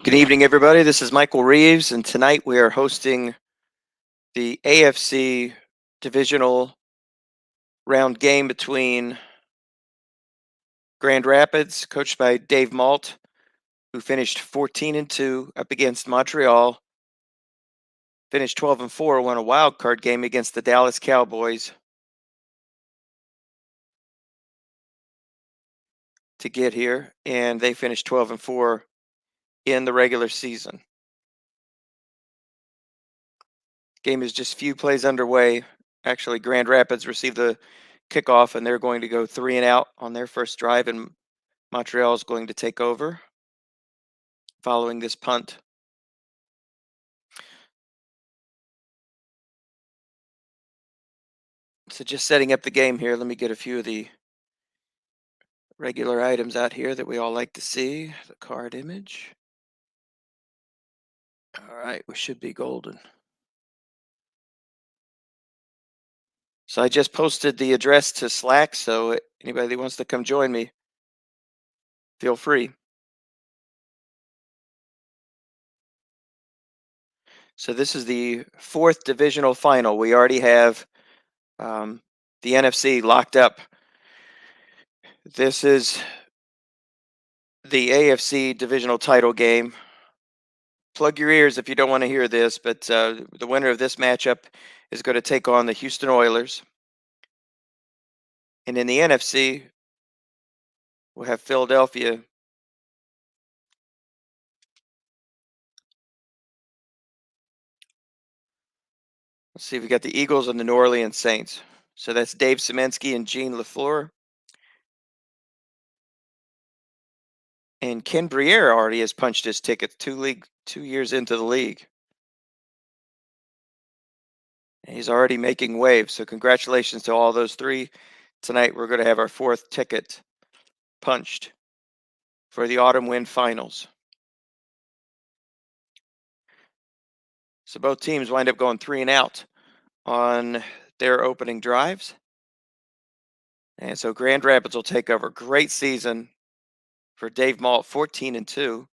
Good evening, everybody. This is Michael Reeves, and tonight we are hosting the AFC divisional round game between Grand Rapids, coached by Dave Malt, who finished 14-2 up against Montreal, finished 12-4, won a wild card game against the Dallas Cowboys to get here, and they finished 12-4 in the regular season. Game is just few plays underway. Actually, Grand Rapids received the kickoff, and they're going to go 3 and out on their first drive, and Montreal is going to take over following this punt. So just setting up the game here, let me get a few of the regular items out here that we all like to see. The card image. All right, we should be golden. So I just posted the address to Slack, so anybody that wants to come join me, feel free. So this is the fourth divisional final. We already have the NFC locked up. This is the AFC divisional title game. Plug your ears if you don't want to hear this, but the winner of this matchup is going to take on the Houston Oilers. And in the NFC, we'll have Philadelphia. Let's see, we got the Eagles and the New Orleans Saints. So that's Dave Semensky and Gene LaFleur. And Ken Briere already has punched his ticket 2 years into the league. And he's already making waves. So congratulations to all those three. Tonight we're going to have our fourth ticket punched for the Autumn Wind Finals. So both teams wind up going 3 and out on their opening drives. And so Grand Rapids will take over. Great season for Dave Malt, 14-2.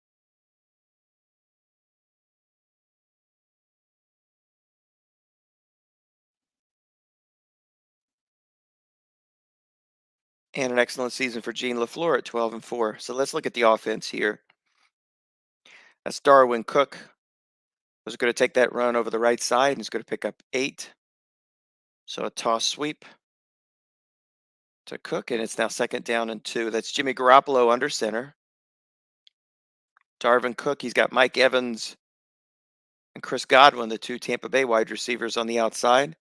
And an excellent season for Gene LaFleur at 12-4. So let's look at the offense here. That's Darwin Cook. Was going to take that run over the right side and he's going to pick up 8. So a toss sweep to Cook, and it's now 2nd down and 2. That's Jimmy Garoppolo under center. Darwin Cook, he's got Mike Evans and Chris Godwin, the two Tampa Bay wide receivers on the outside.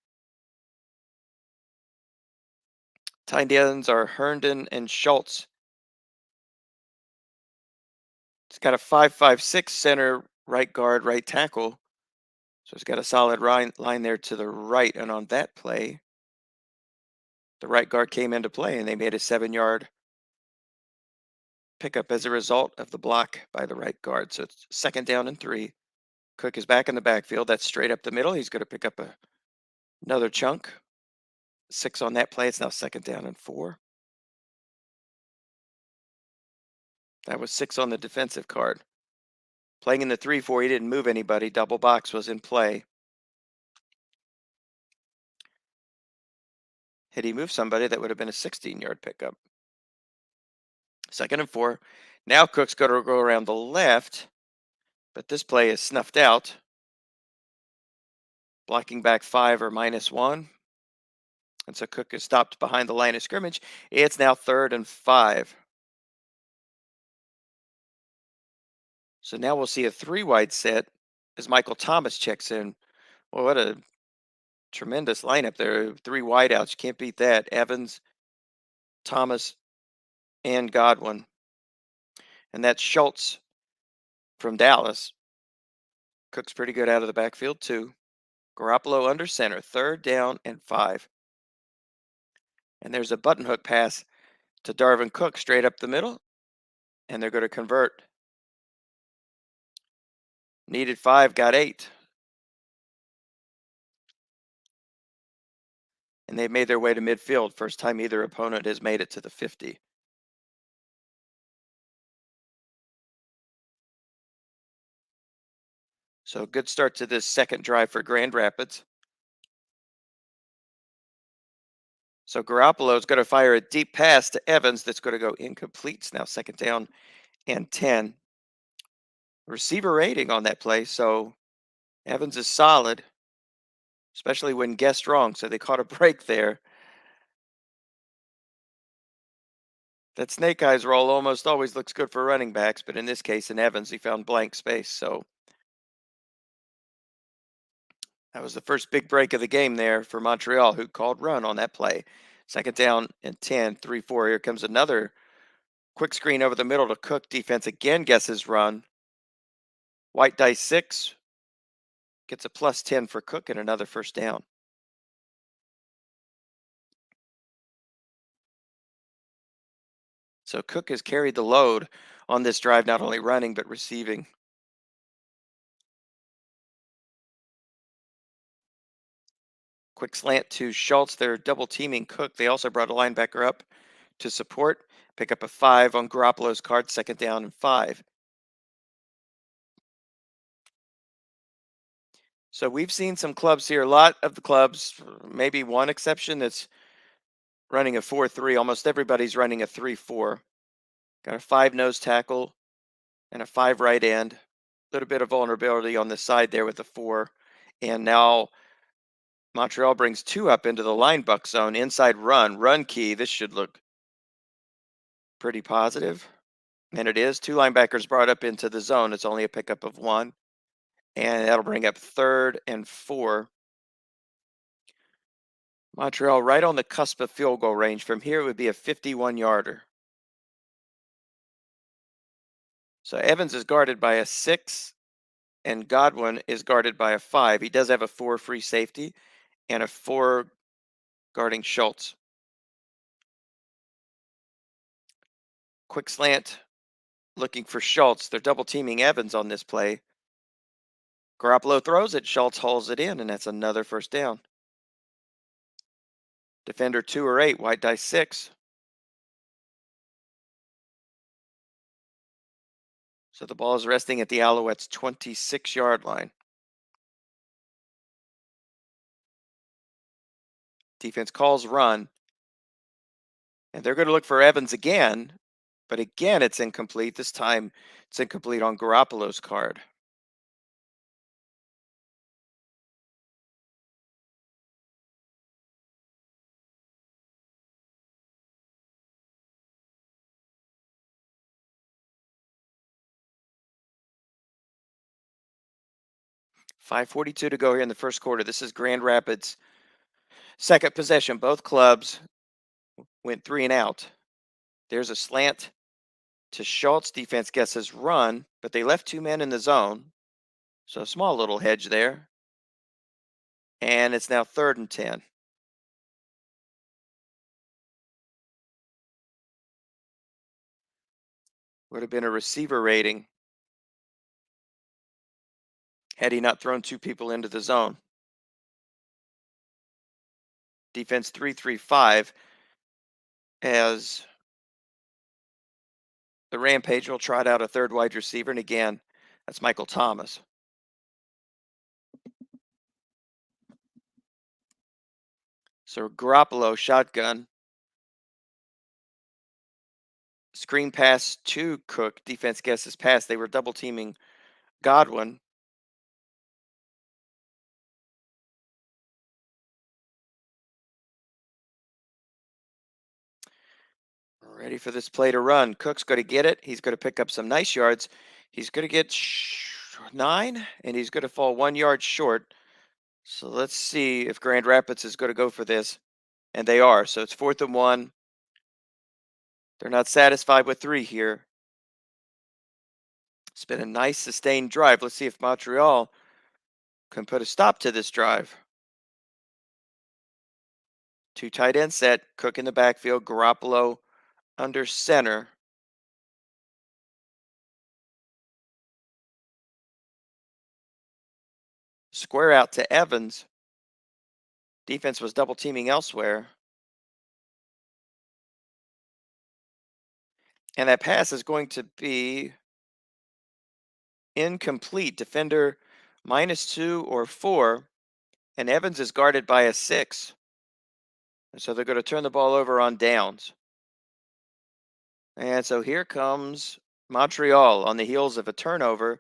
Tight ends are Herndon and Schultz. It's got a 5-5-6 center, right guard, right tackle. So it's got a solid line there to the right. And on that play, the right guard came into play and they made a 7-yard pickup as a result of the block by the right guard. So it's 2nd down and 3. Cook is back in the backfield. That's straight up the middle. He's going to pick up another chunk. 6 on that play. It's now 2nd down and 4. That was 6 on the defensive card. Playing in the 3-4, he didn't move anybody. Double box was in play. Had he moved somebody, that would have been a 16-yard pickup. 2nd and 4. Now Cook's going to go around the left, but this play is snuffed out. Blocking back 5 or -1. And so Cook is stopped behind the line of scrimmage. It's now 3rd and 5. So now we'll see a 3-wide set as Michael Thomas checks in. Well, what a tremendous lineup there. 3 wideouts. You can't beat that. Evans, Thomas, and Godwin. And that's Schultz from Dallas. Cook's pretty good out of the backfield, too. Garoppolo under center. 3rd down and 5. And there's a button hook pass to Darwin Cook straight up the middle. And they're going to convert. Needed 5, got 8. And they've made their way to midfield. First time either opponent has made it to the 50. So good start to this second drive for Grand Rapids. So Garoppolo's going to fire a deep pass to Evans that's going to go incomplete. It's now second down and 10. Receiver rating on that play. So Evans is solid, especially when guessed wrong. So they caught a break there. That snake eyes roll almost always looks good for running backs, but in this case, in Evans, he found blank space. So that was the first big break of the game there for Montreal, who called run on that play. Second down and 10, 3-4. Here comes another quick screen over the middle to Cook. Defense again guesses run. White dice 6 gets a plus 10 for Cook and another first down. So Cook has carried the load on this drive, not only running, but receiving. Quick slant to Schultz. They're double teaming Cook. They also brought a linebacker up to support. Pick up a 5 on Garoppolo's card, second down and 5. So we've seen some clubs here, a lot of the clubs, maybe one exception that's running a 4-3. Almost everybody's running a 3-4. Got a 5 nose tackle and a 5 right end. A little bit of vulnerability on the side there with the 4. And now Montreal brings 2 up into the line buck zone. Inside run key. This should look pretty positive. And it is. 2 linebackers brought up into the zone. It's only a pickup of 1. And that'll bring up third and 4. Montreal right on the cusp of field goal range. From here, it would be a 51-yarder. So Evans is guarded by a 6, and Godwin is guarded by a 5. He does have a 4 free safety and a 4 guarding Schultz. Quick slant looking for Schultz. They're double teaming Evans on this play. Garoppolo throws it. Schultz hauls it in, and that's another first down. Defender 2 or 8, white dice 6. So the ball is resting at the Alouettes' 26-yard line. Defense calls run, and they're going to look for Evans again, but again it's incomplete. This time it's incomplete on Garoppolo's card. .542 to go here in the first quarter. This is Grand Rapids' second possession. Both clubs went 3 and out. There's a slant to Schultz. Defense guesses run, but they left 2 men in the zone. So a small little hedge there. And it's now third and 10. Would have been a receiver rating had he not thrown 2 people into the zone. Defense 3-3-5 as the Rampage will trot out a third wide receiver. And again, that's Michael Thomas. So Garoppolo shotgun. Screen pass to Cook. Defense guesses pass. They were double teaming Godwin. Ready for this play to run. Cook's going to get it. He's going to pick up some nice yards. He's going to get 9, and he's going to fall 1 yard short. So let's see if Grand Rapids is going to go for this. And they are. So it's 4th and 1. They're not satisfied with 3 here. It's been a nice sustained drive. Let's see if Montreal can put a stop to this drive. 2 tight end set. Cook in the backfield. Garoppolo under center. Square out to Evans. Defense was double teaming elsewhere. And that pass is going to be incomplete. Defender -2 or 4, and Evans is guarded by a 6. And so they're going to turn the ball over on downs. And so here comes Montreal on the heels of a turnover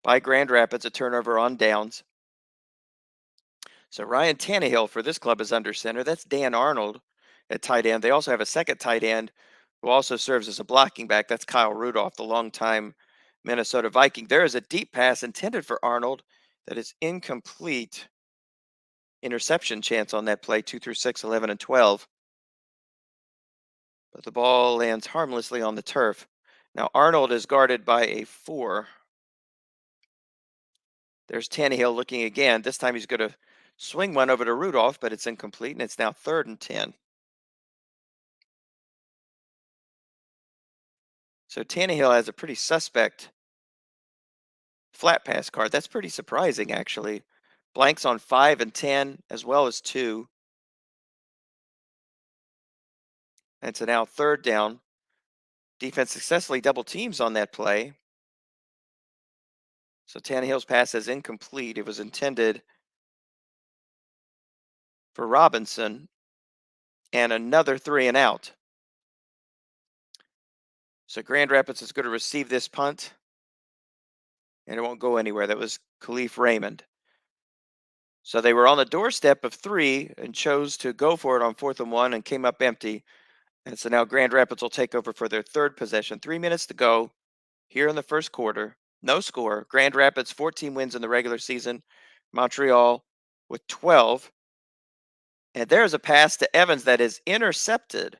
by Grand Rapids, a turnover on downs. So Ryan Tannehill for this club is under center. That's Dan Arnold at tight end. They also have a second tight end who also serves as a blocking back. That's Kyle Rudolph, the longtime Minnesota Viking. There is a deep pass intended for Arnold that is incomplete. Interception chance on that play, 2 through 6, 11, and 12. But the ball lands harmlessly on the turf. Now Arnold is guarded by a 4. There's Tannehill looking again. This time he's going to swing one over to Rudolph, but it's incomplete, and it's now 3rd and 10. So Tannehill has a pretty suspect flat pass card. That's pretty surprising, actually. Blanks on 5 and 10, as well as 2. And so now 3rd down. Defense successfully double teams on that play. So Tannehill's pass is incomplete. It was intended for Robinson, and another 3 and out. So Grand Rapids is going to receive this punt, and it won't go anywhere. That was Khalif Raymond. So they were on the doorstep of 3 and chose to go for it on 4th and 1 and came up empty. And so now Grand Rapids will take over for their 3rd possession. 3 minutes to go here in the first quarter. No score. Grand Rapids 14 wins in the regular season. Montreal with 12. And there's a pass to Evans that is intercepted.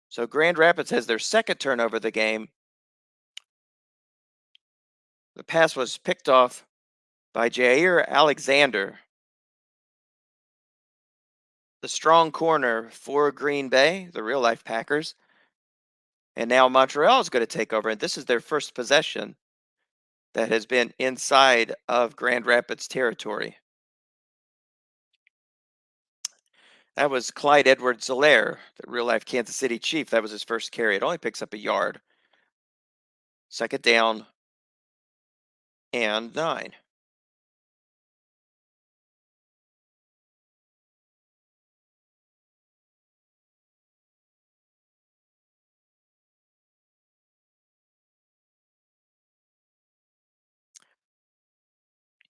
So Grand Rapids has their second turnover of the game. The pass was picked off by Jair Alexander, the strong corner for Green Bay, the real life Packers. And now Montreal is going to take over, and this is their first possession that has been inside of Grand Rapids territory. That was Clyde Edwards-Helaire, the real life Kansas City Chief. That was his first carry. It only picks up a yard. 2nd down and 9.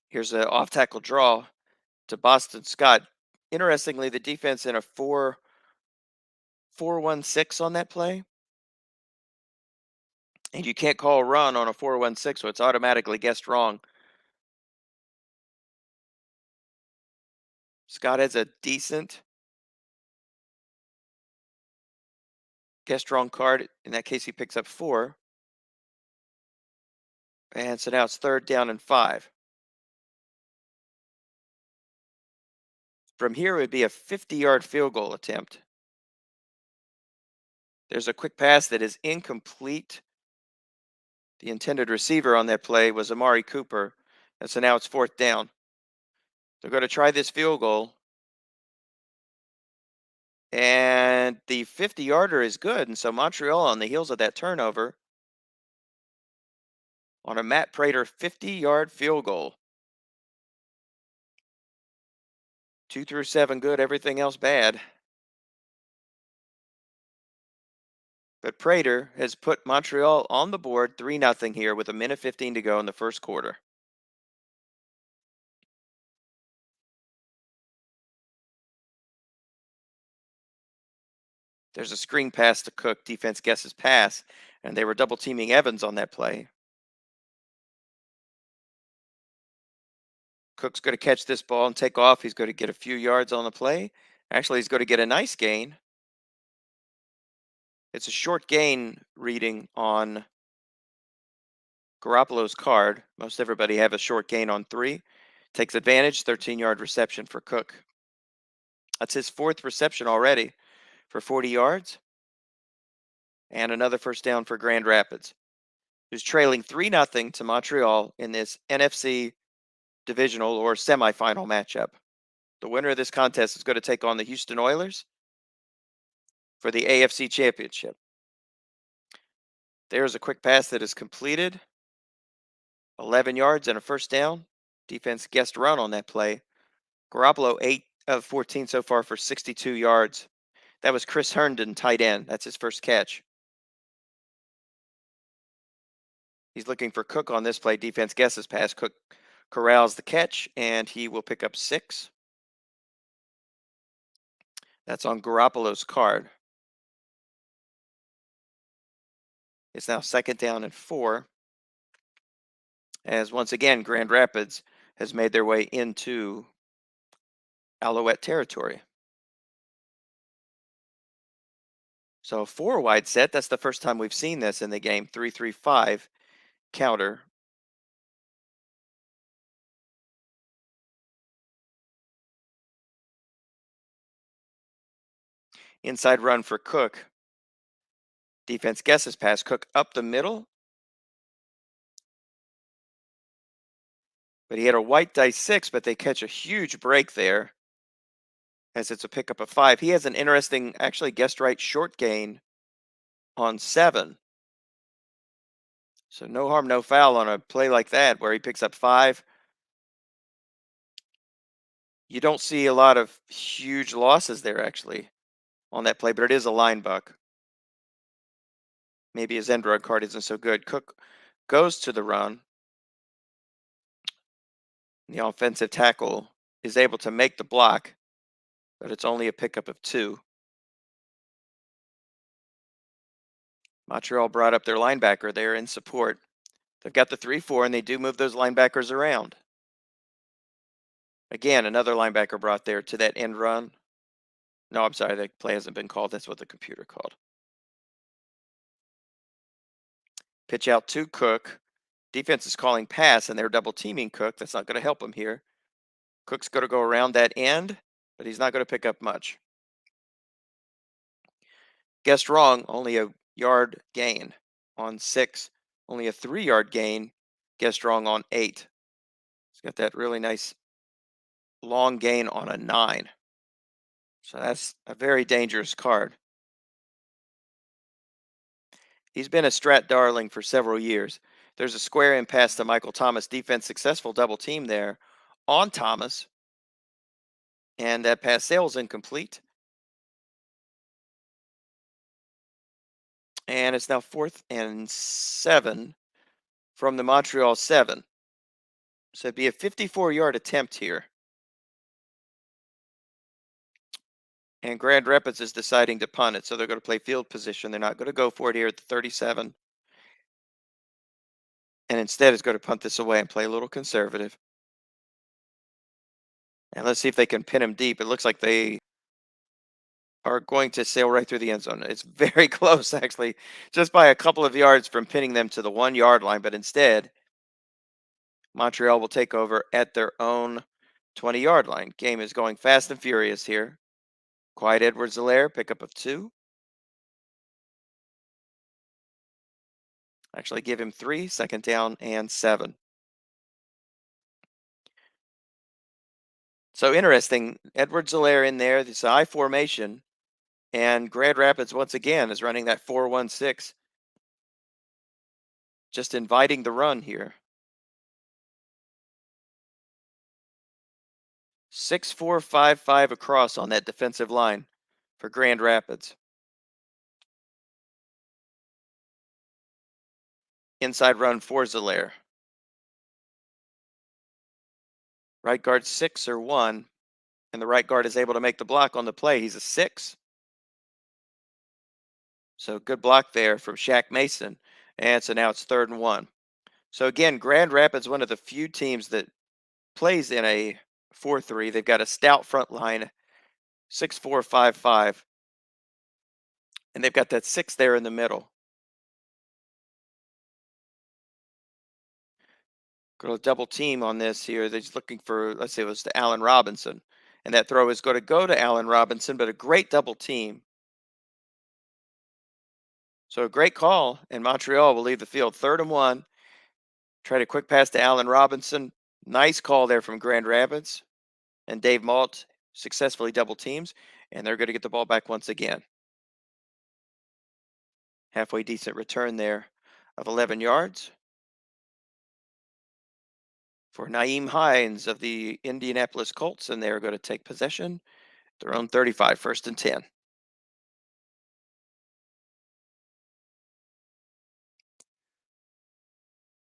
Here's an off tackle draw to Boston Scott. Interestingly, the defense in a 4-1-6 on that play. And you can't call a run on a 4-1-6, so it's automatically guessed wrong. Scott has a decent guessed wrong card. In that case, he picks up 4. And so now it's 3rd down and 5. From here, it would be a 50-yard field goal attempt. There's a quick pass that is incomplete. The intended receiver on that play was Amari Cooper. And so now it's 4th down. They're going to try this field goal. And the 50-yarder is good. And so Montreal, on the heels of that turnover, on a Matt Prater 50-yard field goal. 2 through 7 good, everything else bad. But Prater has put Montreal on the board 3-0 here with a minute 15 to go in the first quarter. There's a screen pass to Cook. Defense guesses pass, and they were double teaming Evans on that play. Cook's going to catch this ball and take off. He's going to get a few yards on the play. Actually, he's going to get a nice gain. It's a short gain reading on Garoppolo's card. Most everybody have a short gain on 3. Takes advantage, 13-yard reception for Cook. That's his 4th reception already for 40 yards. And another first down for Grand Rapids, who's trailing 3-0 to Montreal in this NFC divisional or semifinal matchup. The winner of this contest is going to take on the Houston Oilers for the AFC Championship. There's a quick pass that is completed. 11 yards and a first down. Defense guessed run on that play. Garoppolo 8 of 14 so far for 62 yards. That was Chris Herndon, tight end. That's his first catch. He's looking for Cook on this play. Defense guesses pass. Cook corrals the catch, and he will pick up 6. That's on Garoppolo's card. It's now second down and 4. As once again, Grand Rapids has made their way into Alouette territory. So 4 wide set. That's the first time we've seen this in the game. 3-3-5 counter. Inside run for Cook. Defense guesses pass. Cook up the middle. But he had a white dice 6, but they catch a huge break there as it's a pickup of 5. He has an interesting, actually guessed right short gain on 7. So no harm, no foul on a play like that where he picks up 5. You don't see a lot of huge losses there actually on that play, but it is a line buck. Maybe his end run card isn't so good. Cook goes to the run. The offensive tackle is able to make the block, but it's only a pickup of 2. Montreal brought up their linebacker there in support. They've got the 3-4, and they do move those linebackers around. Again, another linebacker brought there to that end run. No, I'm sorry, the play hasn't been called. That's what the computer called. Pitch out to Cook. Defense is calling pass, and they're double teaming Cook. That's not going to help him here. Cook's going to go around that end, but he's not going to pick up much. Guessed wrong, only a yard gain on 6. Only a 3-yard gain. Guessed wrong on 8. He's got that really nice long gain on a 9. So that's a very dangerous card. He's been a Strat darling for several years. There's a square in pass to Michael Thomas. Defense successful double team there on Thomas. And that pass sails incomplete. And it's now 4th and 7 from the Montreal 7. So it'd be a 54-yard attempt here. And Grand Rapids is deciding to punt it, so they're going to play field position. They're not going to go for it here at the 37. And instead is going to punt this away and play a little conservative. And let's see if they can pin him deep. It looks like they are going to sail right through the end zone. It's very close, actually, just by a couple of yards from pinning them to the 1-yard line. But instead, Montreal will take over at their own 20-yard line. Game is going fast and furious here. Clyde Edwards-Helaire, pickup of 2. Actually, give him 3, second down and 7. So interesting, Edwards-Helaire in there. This I formation, and Grand Rapids once again is running that 4-1-6, just inviting the run here. 6-4-5-5 across on that defensive line for Grand Rapids. Inside run for Helaire. Right guard 6 or 1, and the right guard is able to make the block on the play. He's a 6. So good block there from Shaq Mason. And so now it's 3rd and 1. So again, Grand Rapids, one of the few teams that plays in a 4-3. They've got a stout front line, 6-4-5-5. And they've got that 6 there in the middle. Go to double team on this here. They're just looking for, let's say it was to Allen Robinson. And that throw is going to go to Allen Robinson, but a great double team. So a great call, and Montreal will leave the field 3rd and 1. Tried a quick pass to Allen Robinson. Nice call there from Grand Rapids. And Dave Malt successfully double teams, and they're going to get the ball back once again. Halfway decent return there of 11 yards. for Naeem Hines of the Indianapolis Colts, and they're going to take possession. Their own 35, 1st and 10.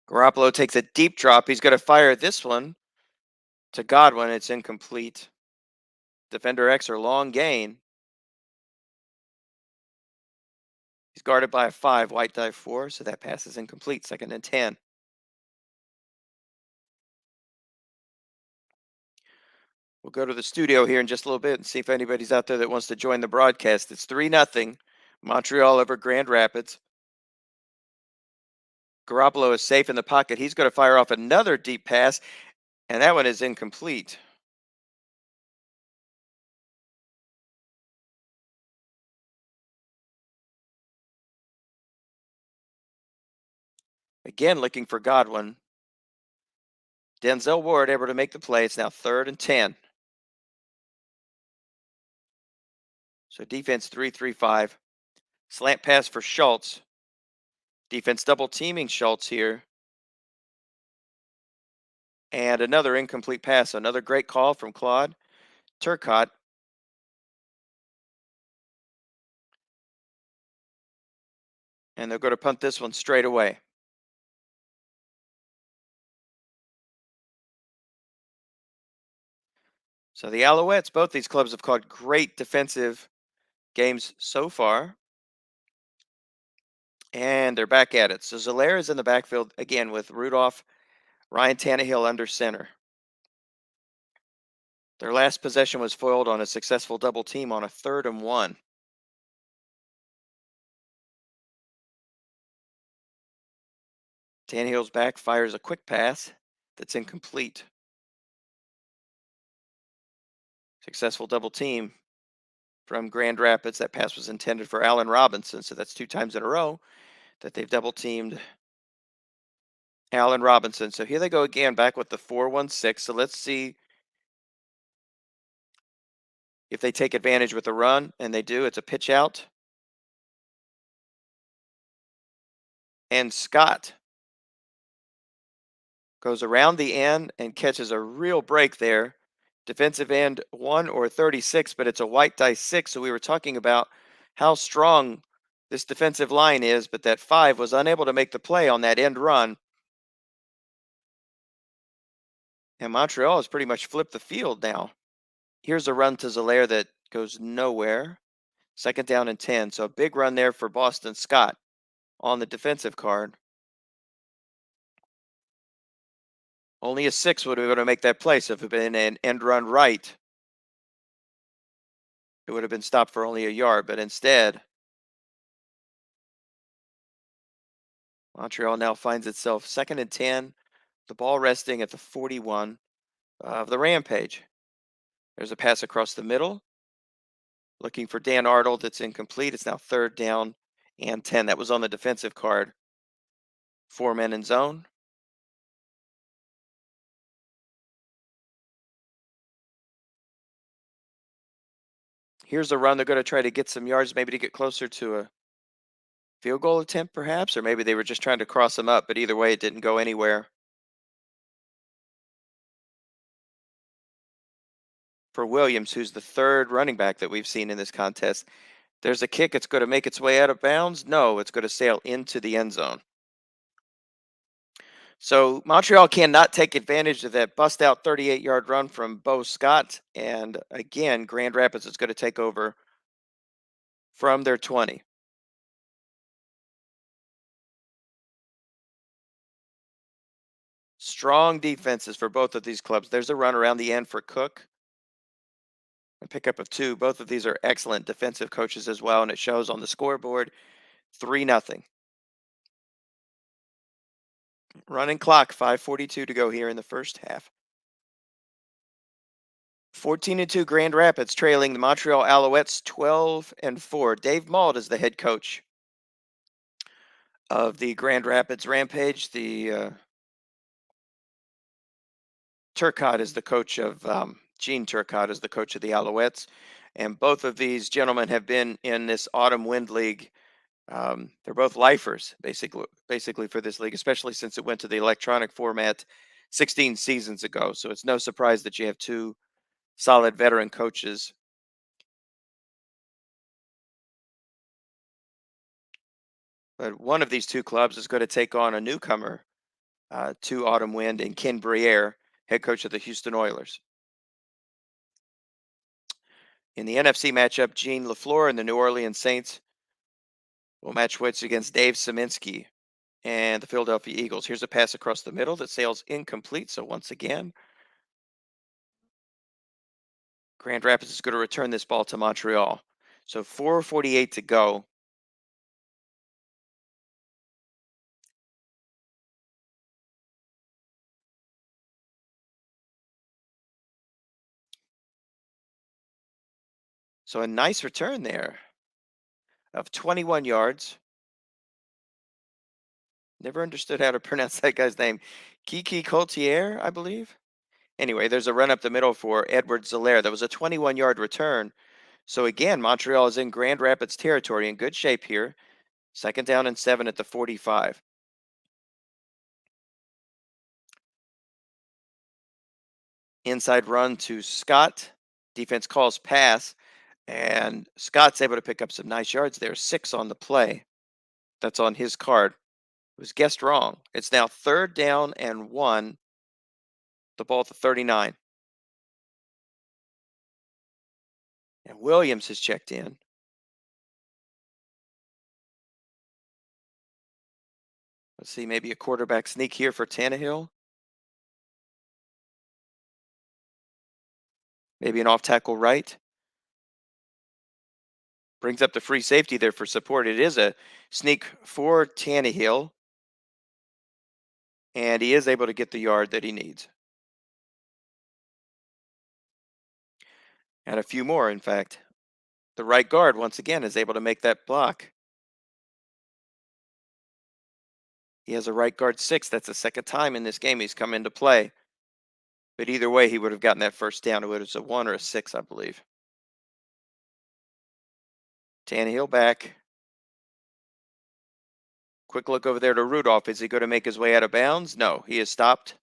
Garoppolo takes a deep drop. He's going to fire this one to Godwin. It's incomplete. Defender X or long gain. He's guarded by a 5, white die 4, so that pass is incomplete. 2nd and 10. We'll go to the studio here in just a little bit and see if anybody's out there that wants to join the broadcast. It's 3-0 Montreal over Grand Rapids. Garoppolo is safe in the pocket. He's going to fire off another deep pass, and that one is incomplete. Again, looking for Godwin. Denzel Ward able to make the play. It's now 3rd and 10. So defense 3-3-5. Slant pass for Schultz. Defense double teaming Schultz here. And another incomplete pass. Another great call from Claude Turcotte. And they're going to punt this one straight away. So the Alouettes, both these clubs have called great defensive games so far. And they're back at it. So Zeller is in the backfield again with Rudolph, Ryan Tannehill under center. Their last possession was foiled on a successful double team on a 3rd and 1. Tannehill's back, fires a quick pass that's incomplete. Successful double team from Grand Rapids. That pass was intended for Allen Robinson, so that's 2 times in a row that they've double teamed Allen Robinson. So here they go again, back with the 4-1-6. So let's see if they take advantage with the run, and they do. It's a pitch out. And Scott goes around the end and catches a real break there. Defensive end 1 or 36, but it's a white die 6. So we were talking about how strong this defensive line is, but that 5 was unable to make the play on that end run. And Montreal has pretty much flipped the field now. Here's a run to Zeller that goes nowhere. 2nd down and 10. So a big run there for Boston Scott on the defensive card. Only a 6 would have been able to make that play. So if it had been an end run right, it would have been stopped for only a yard. But instead, Montreal now finds itself 2nd and 10. The ball resting at the 41 of the Rampage. There's a pass across the middle. Looking for Dan Arnold. It's incomplete. It's now 3rd down and 10. That was on the defensive card. 4 men in zone. Here's a run. They're going to try to get some yards, maybe to get closer to a field goal attempt, perhaps, or maybe they were just trying to cross them up, but either way, it didn't go anywhere. For Williams, who's the 3rd running back that we've seen in this contest, there's a kick. It's going to make its way out of bounds. No, it's going to sail into the end zone. So Montreal cannot take advantage of that bust out 38-yard run from Bo Scott. And again, Grand Rapids is going to take over from their 20. Strong defenses for both of these clubs. There's a run around the end for Cook. A pickup of 2. Both of these are excellent defensive coaches as well, and it shows on the scoreboard 3-0. Running clock, 5:42 to go here in the first half. 14-2 Grand Rapids trailing the Montreal Alouettes 12-4. Dave Mauld is the head coach of the Grand Rapids Rampage. The Turcotte is the coach of Gene Turcotte is the coach of the Alouettes, and both of these gentlemen have been in this Autumn Wind League. They're both lifers, basically for this league, especially since it went to the electronic format 16 seasons ago. So it's no surprise that you have two solid veteran coaches. But one of these two clubs is going to take on a newcomer to Autumn Wind and Ken Briere, head coach of the Houston Oilers. In the NFC matchup, Gene LaFleur and the New Orleans Saints will match wits against Dave Szymanski and the Philadelphia Eagles. Here's a pass across the middle that sails incomplete. So once again, Grand Rapids is going to return this ball to Montreal. So 4:48 to go. So a nice return there of 21 yards. Never understood how to pronounce that guy's name. Kiki Coltier, I believe. Anyway, there's a run up the middle for Edward Zeller. That was a 21-yard return. So again, Montreal is in Grand Rapids territory in good shape here. Second down and 7 at the 45. Inside run to Scott. Defense calls pass, and Scott's able to pick up some nice yards there. 6 on the play. That's on his card. It was guessed wrong. It's now third down and 1. The ball at the 39. And Williams has checked in. Let's see, maybe a quarterback sneak here for Tannehill. Maybe an off tackle right. Brings up the free safety there for support. It is a sneak for Tannehill, and he is able to get the yard that he needs. And a few more, in fact. The right guard, once again, is able to make that block. He has a right guard 6. That's the second time in this game he's come into play. But either way, he would have gotten that first down. It was a 1 or a 6, I believe. Tannehill back. Quick look over there to Rudolph. Is he going to make his way out of bounds? No, he is stopped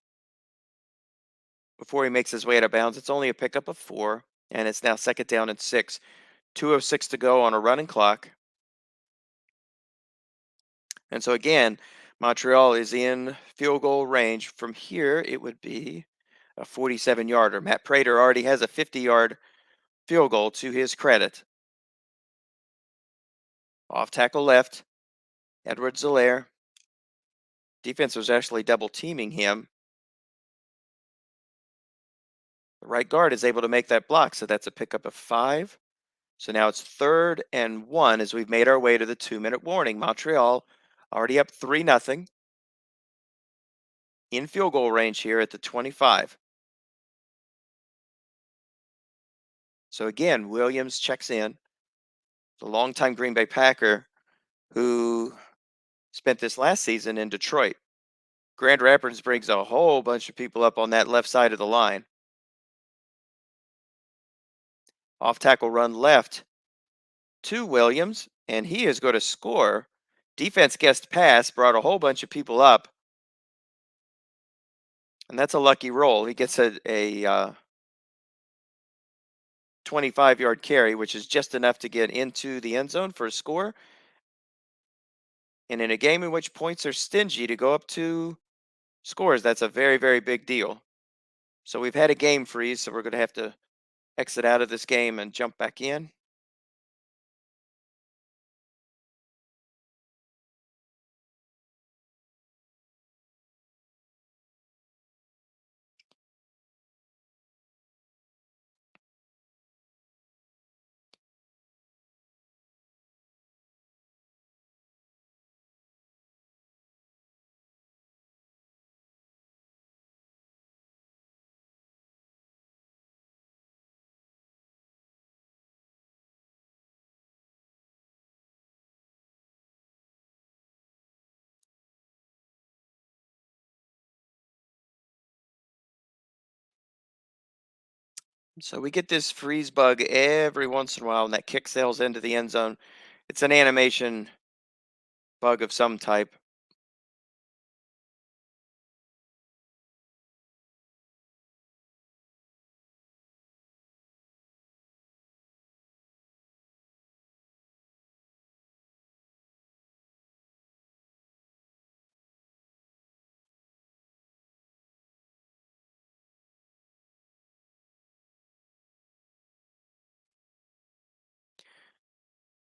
before he makes his way out of bounds. It's only a pickup of 4, and it's now second down and 6. 2:06 to go on a running clock. And so again, Montreal is in field goal range. From here, it would be a 47-yarder. Matt Prater already has a 50-yard field goal to his credit. Off tackle left, Edward Zeller. Defense was actually double teaming him. The right guard is able to make that block, so that's a pickup of 5. So now it's third and 1 as we've made our way to the 2-minute warning. Montreal already up 3-0. In field goal range here at the 25. So again, Williams checks in, the longtime Green Bay Packer who spent this last season in Detroit. Grand Rapids brings a whole bunch of people up on that left side of the line. Off tackle run left to Williams, and he is going to score. Defense guessed pass, brought a whole bunch of people up, and that's a lucky roll. He gets a 25-yard carry, which is just enough to get into the end zone for a score. And in a game in which points are stingy, to go up to scores, that's a very, very big deal. So we've had a game freeze, so we're going to have to exit out of this game and jump back in. So we get this freeze bug every once in a while, and that kick sails into the end zone. It's an animation bug of some type.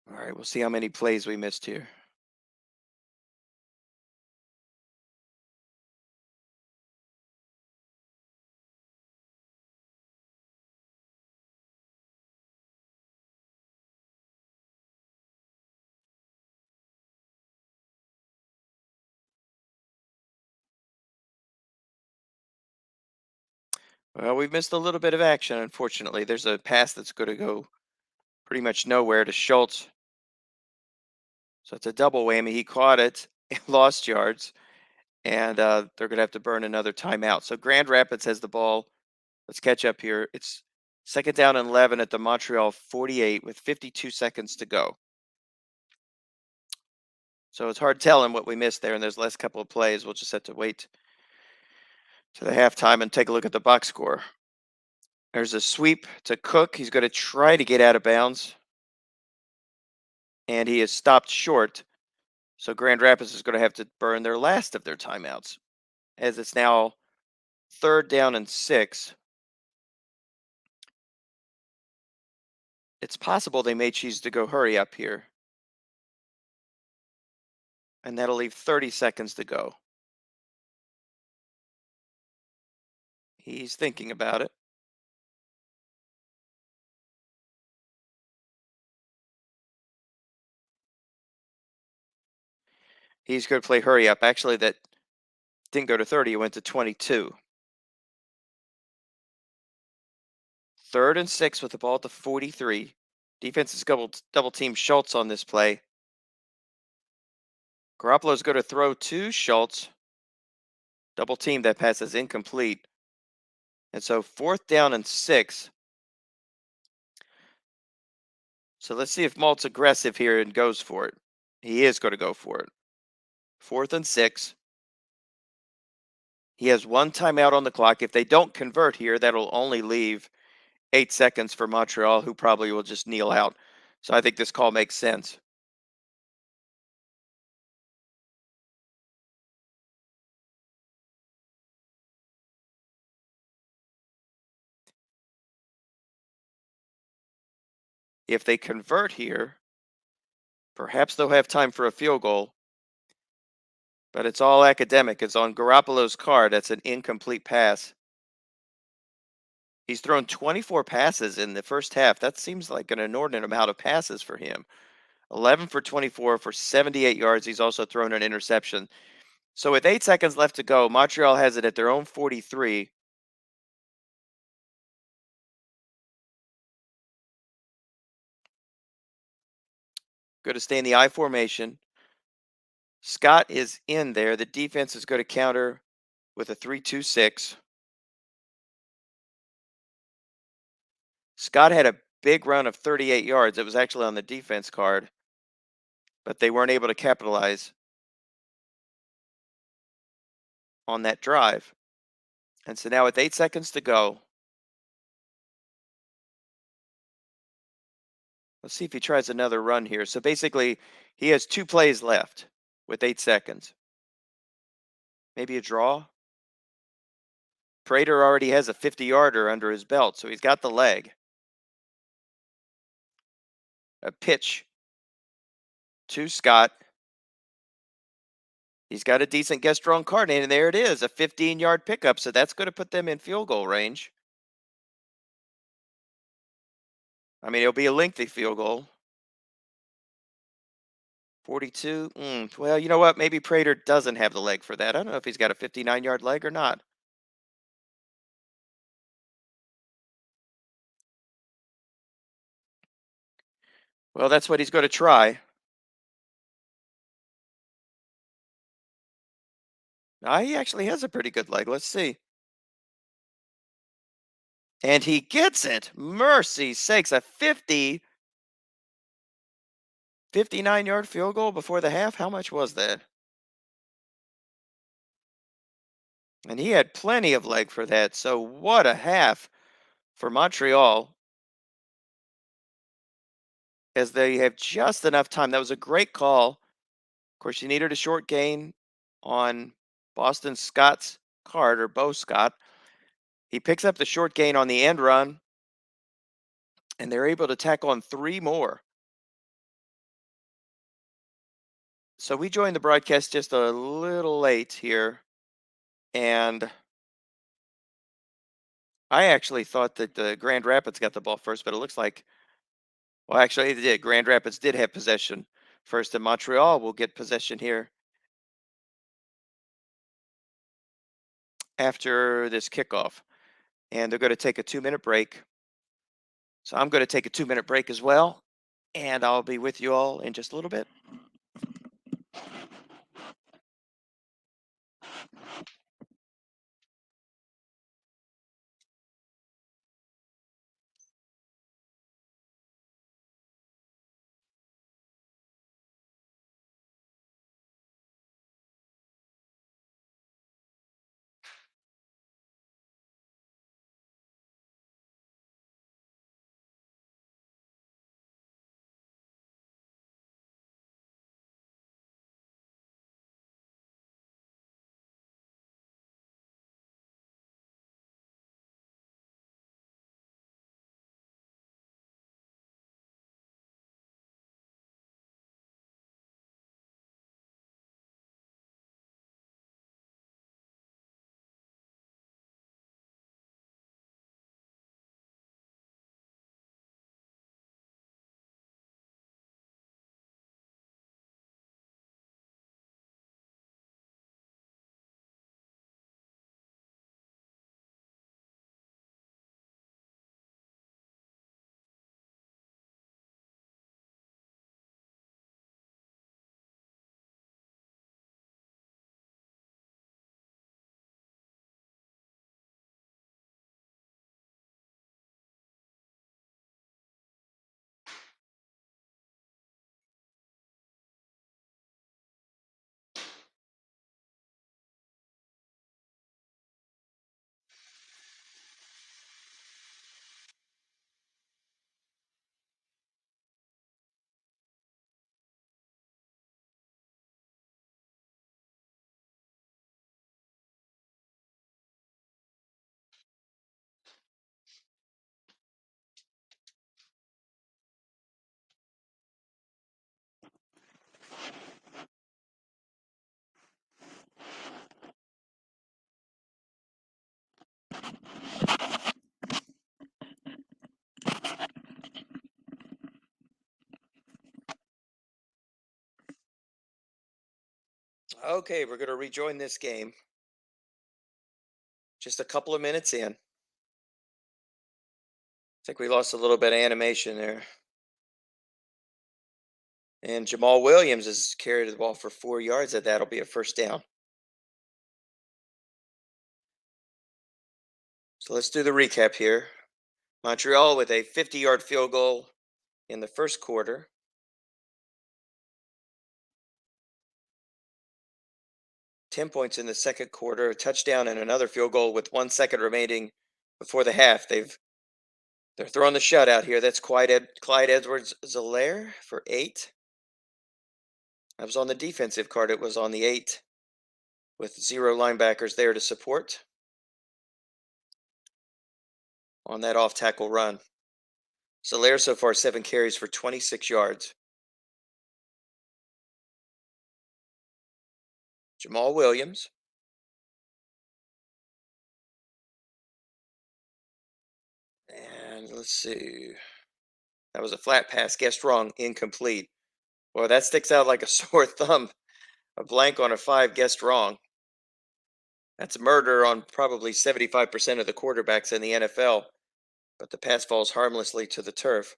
All right, we'll see how many plays we missed here. Well, we've missed a little bit of action, unfortunately. There's a pass that's going to go pretty much nowhere to Schultz. So it's a double whammy. He caught it, lost yards, and they're going to have to burn another timeout. So Grand Rapids has the ball. Let's catch up here. It's second down and 11 at the Montreal 48 with 52 seconds to go. So it's hard telling what we missed there, and there's last couple of plays. We'll just have to wait to the halftime and take a look at the box score. There's a sweep to Cook. He's going to try to get out of bounds, and he is stopped short. So Grand Rapids is going to have to burn their last of their timeouts, as it's now third down and 6. It's possible they may choose to go hurry up here, and that'll leave 30 seconds to go. He's thinking about it. He's going to play hurry up. Actually, that didn't go to 30. It went to 22. Third and 6 with the ball at the 43. Defense is double team Schultz on this play. Garoppolo's going to throw to Schultz. Double team, that pass is incomplete. And so fourth down and 6. So let's see if Malt's aggressive here and goes for it. He is going to go for it. Fourth and 6. He has one timeout on the clock. If they don't convert here, that'll only leave 8 seconds for Montreal, who probably will just kneel out. So I think this call makes sense. If they convert here, perhaps they'll have time for a field goal, but it's all academic. It's on Garoppolo's card. That's an incomplete pass. He's thrown 24 passes in the first half. That seems like an inordinate amount of passes for him. 11 for 24 for 78 yards. He's also thrown an interception. So with 8 seconds left to go, Montreal has it at their own 43. Going to stay in the I formation. Scott is in there. The defense is going to counter with a 3-2-6. Scott had a big run of 38 yards. It was actually on the defense card, but they weren't able to capitalize on that drive. And so now with 8 seconds to go, let's see if he tries another run here. So basically, he has 2 plays left with 8 seconds. Maybe a draw. Prater already has a 50-yarder under his belt, so he's got the leg. A pitch to Scott. He's got a decent guest drawn card, and there it is, a 15-yard pickup. So that's going to put them in field goal range. I mean, it'll be a lengthy field goal. 42. Well, you know what? Maybe Prater doesn't have the leg for that. I don't know if he's got a 59-yard leg or not. Well, that's what he's going to try. He actually has a pretty good leg. Let's see. And he gets it. Mercy sakes, a 59-yard field goal before the half. How much was that? And he had plenty of leg for that. So what a half for Montreal, as they have just enough time. That was a great call. Of course, you needed a short gain on Boston Scott's card, or Bo Scott. He picks up the short gain on the end run, and they're able to tack on 3 more. So we joined the broadcast just a little late here, and I actually thought that the Grand Rapids got the ball first, but it looks like, well, actually, they did. Grand Rapids did have possession first, and Montreal will get possession here after this kickoff. And they're going to take a 2-minute break. So I'm going to take a 2-minute break as well, and I'll be with you all in just a little bit. Okay, we're going to rejoin this game. Just a couple of minutes in. I think we lost a little bit of animation there. And Jamal Williams has carried the ball for 4 yards. That'll be a first down. So let's do the recap here. Montreal with a 50-yard field goal in the first quarter. 10 points in the second quarter, a touchdown and another field goal with 1 second remaining before the half. They're throwing the shutout here. That's Clyde Edwards-Helaire for 8. I was on the defensive card. It was on the 8 with 0 linebackers there to support on that off tackle run. Helaire so far 7 carries for 26 yards. Jamal Williams. And let's see. That was a flat pass, guessed wrong, incomplete. Well, that sticks out like a sore thumb. A blank on a 5, guessed wrong. That's murder on probably 75% of the quarterbacks in the NFL, but the pass falls harmlessly to the turf.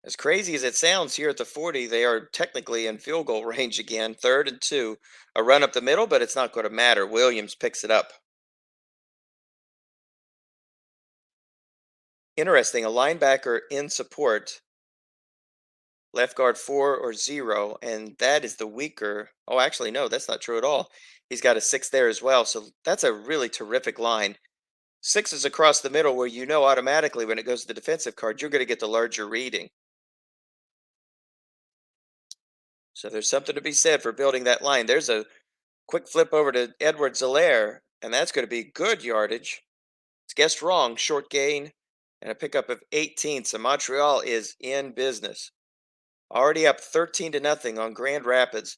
As crazy as it sounds, here at the 40, they are technically in field goal range again. 3rd and 2. A run up the middle, but it's not going to matter. Williams picks it up. Interesting, a linebacker in support, left guard 4 or 0, and that is the weaker. Oh, actually, no, that's not true at all. He's got a 6 there as well, so that's a really terrific line. 6 is across the middle, where you know automatically when it goes to the defensive card, you're going to get the larger reading. So there's something to be said for building that line. There's a quick flip over to Edwards-Helaire, and that's going to be good yardage. It's guessed wrong, short gain, and a pickup of 18. So Montreal is in business. Already up 13-0 on Grand Rapids.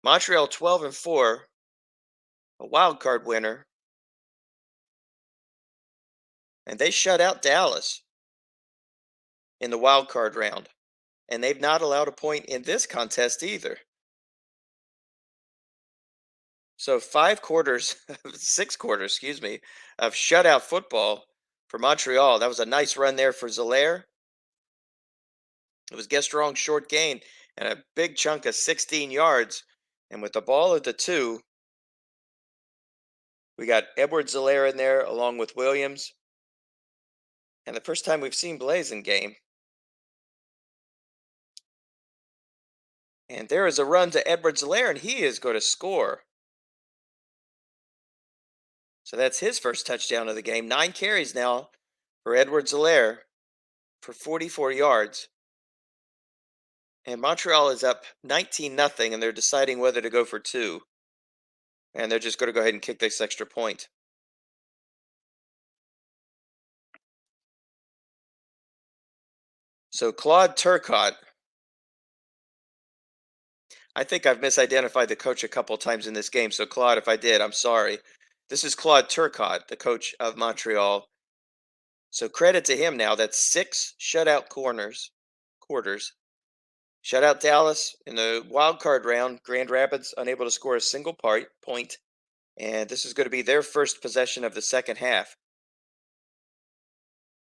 Montreal 12-4, a wild card winner, and they shut out Dallas in the wild card round. And they've not allowed a point in this contest either. So 5 quarters, 6 quarters, excuse me, of shutout football for Montreal. That was a nice run there for Zeller. It was Gestrong's short gain and a big chunk of 16 yards. And with the ball at the 2, we got Edward Zeller in there along with Williams. And the first time we've seen Blaze in game. And there is a run to Edward Zeller, and he is going to score. So that's his first touchdown of the game. 9 carries now for Edward Zeller for 44 yards. And Montreal is up 19-0, and they're deciding whether to go for 2. And they're just going to go ahead and kick this extra point. So Claude Turcotte, I think I've misidentified the coach a couple times in this game. So Claude, if I did, I'm sorry. This is Claude Turcotte, the coach of Montreal. So credit to him now. That's 6 shutout quarters. Shutout Dallas in the wild card round. Grand Rapids unable to score a single point. And this is going to be their first possession of the second half.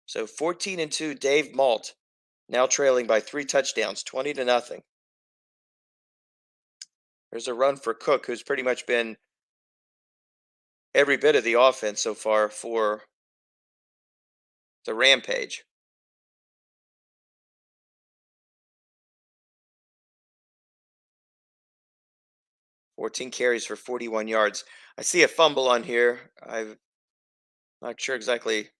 So 14-2, Dave Malt now trailing by 3 touchdowns, 20-0. There's a run for Cook, who's pretty much been every bit of the offense so far for the Rampage. "14 carries for 41 yards. I see a fumble on here. I'm not sure exactly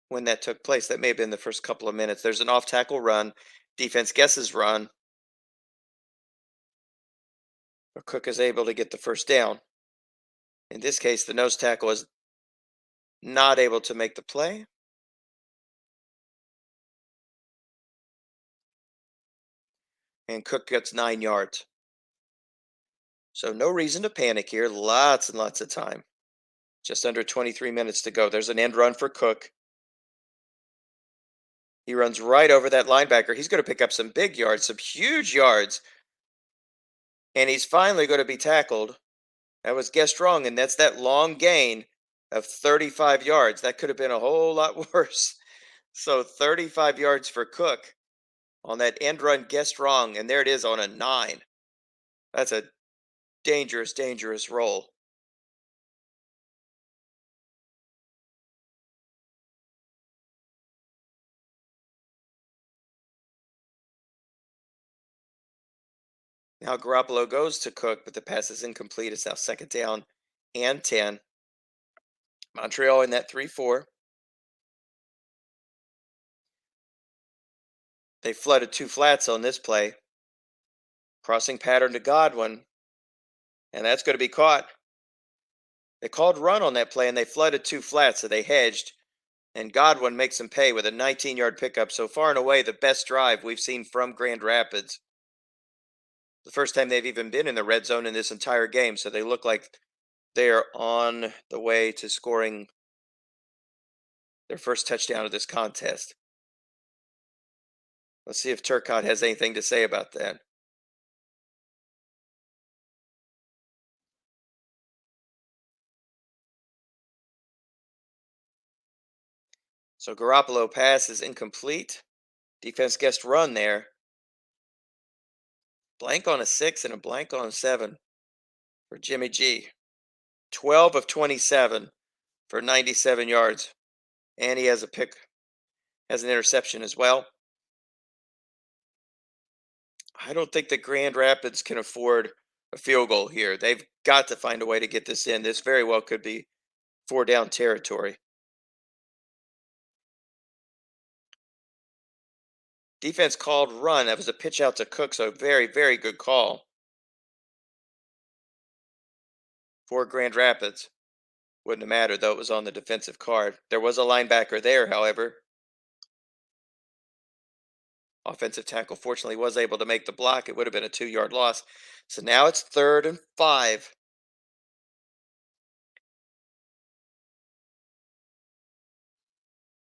when that took place. That may have been the first couple of minutes. There's an off tackle run. Defense guesses run. But Cook is able to get the first down. In this case, the nose tackle is not able to make the play. And Cook gets 9 yards. So no reason to panic here. Lots and lots of time. Just under 23 minutes to go. There's an end run for Cook. He runs right over that linebacker. He's going to pick up some big yards, some huge yards. And he's finally going to be tackled. That was Gestrong, and that's that long gain of 35 yards. That could have been a whole lot worse. So 35 yards for Cook on that end run Gestrong, and there it is on a 9. That's a dangerous, dangerous roll. Now Garoppolo goes to Cook, but the pass is incomplete. It's now second down and 10. Montreal in that 3-4. They flooded 2 flats on this play. Crossing pattern to Godwin, and that's going to be caught. They called run on that play, and they flooded 2 flats, so they hedged. And Godwin makes them pay with a 19-yard pickup. So far and away, the best drive we've seen from Grand Rapids. The first time they've even been in the red zone in this entire game. So they look like they are on the way to scoring their first touchdown of this contest. Let's see if Turcotte has anything to say about that. So Garoppolo pass is incomplete. Defense gets run there. Blank on a 6 and a blank on a 7 for Jimmy G. 12 of 27 for 97 yards. And he has a has an interception as well. I don't think that Grand Rapids can afford a field goal here. They've got to find a way to get this in. This very well could be 4 down territory. Defense called run. That was a pitch out to Cook, so very, very good call for Grand Rapids. Wouldn't have mattered, though. It was on the defensive card. There was a linebacker there, however. Offensive tackle fortunately was able to make the block. It would have been a 2-yard loss. So now it's 3rd and 5.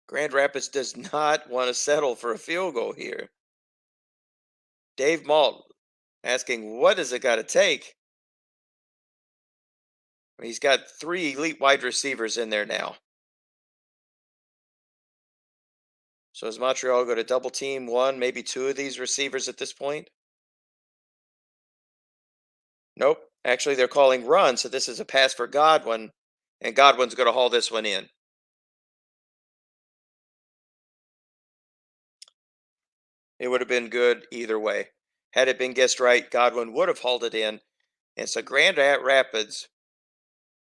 Grand Rapids does not want to settle for a field goal here. Dave Malt asking, what does it got to take? He's got 3 elite wide receivers in there now. So does Montreal go to double team one, maybe 2 of these receivers at this point? Nope. Actually, they're calling run, so this is a pass for Godwin, and Godwin's going to haul this one in. It would have been good either way. Had it been guessed right, Godwin would have hauled it in. And so Rapids,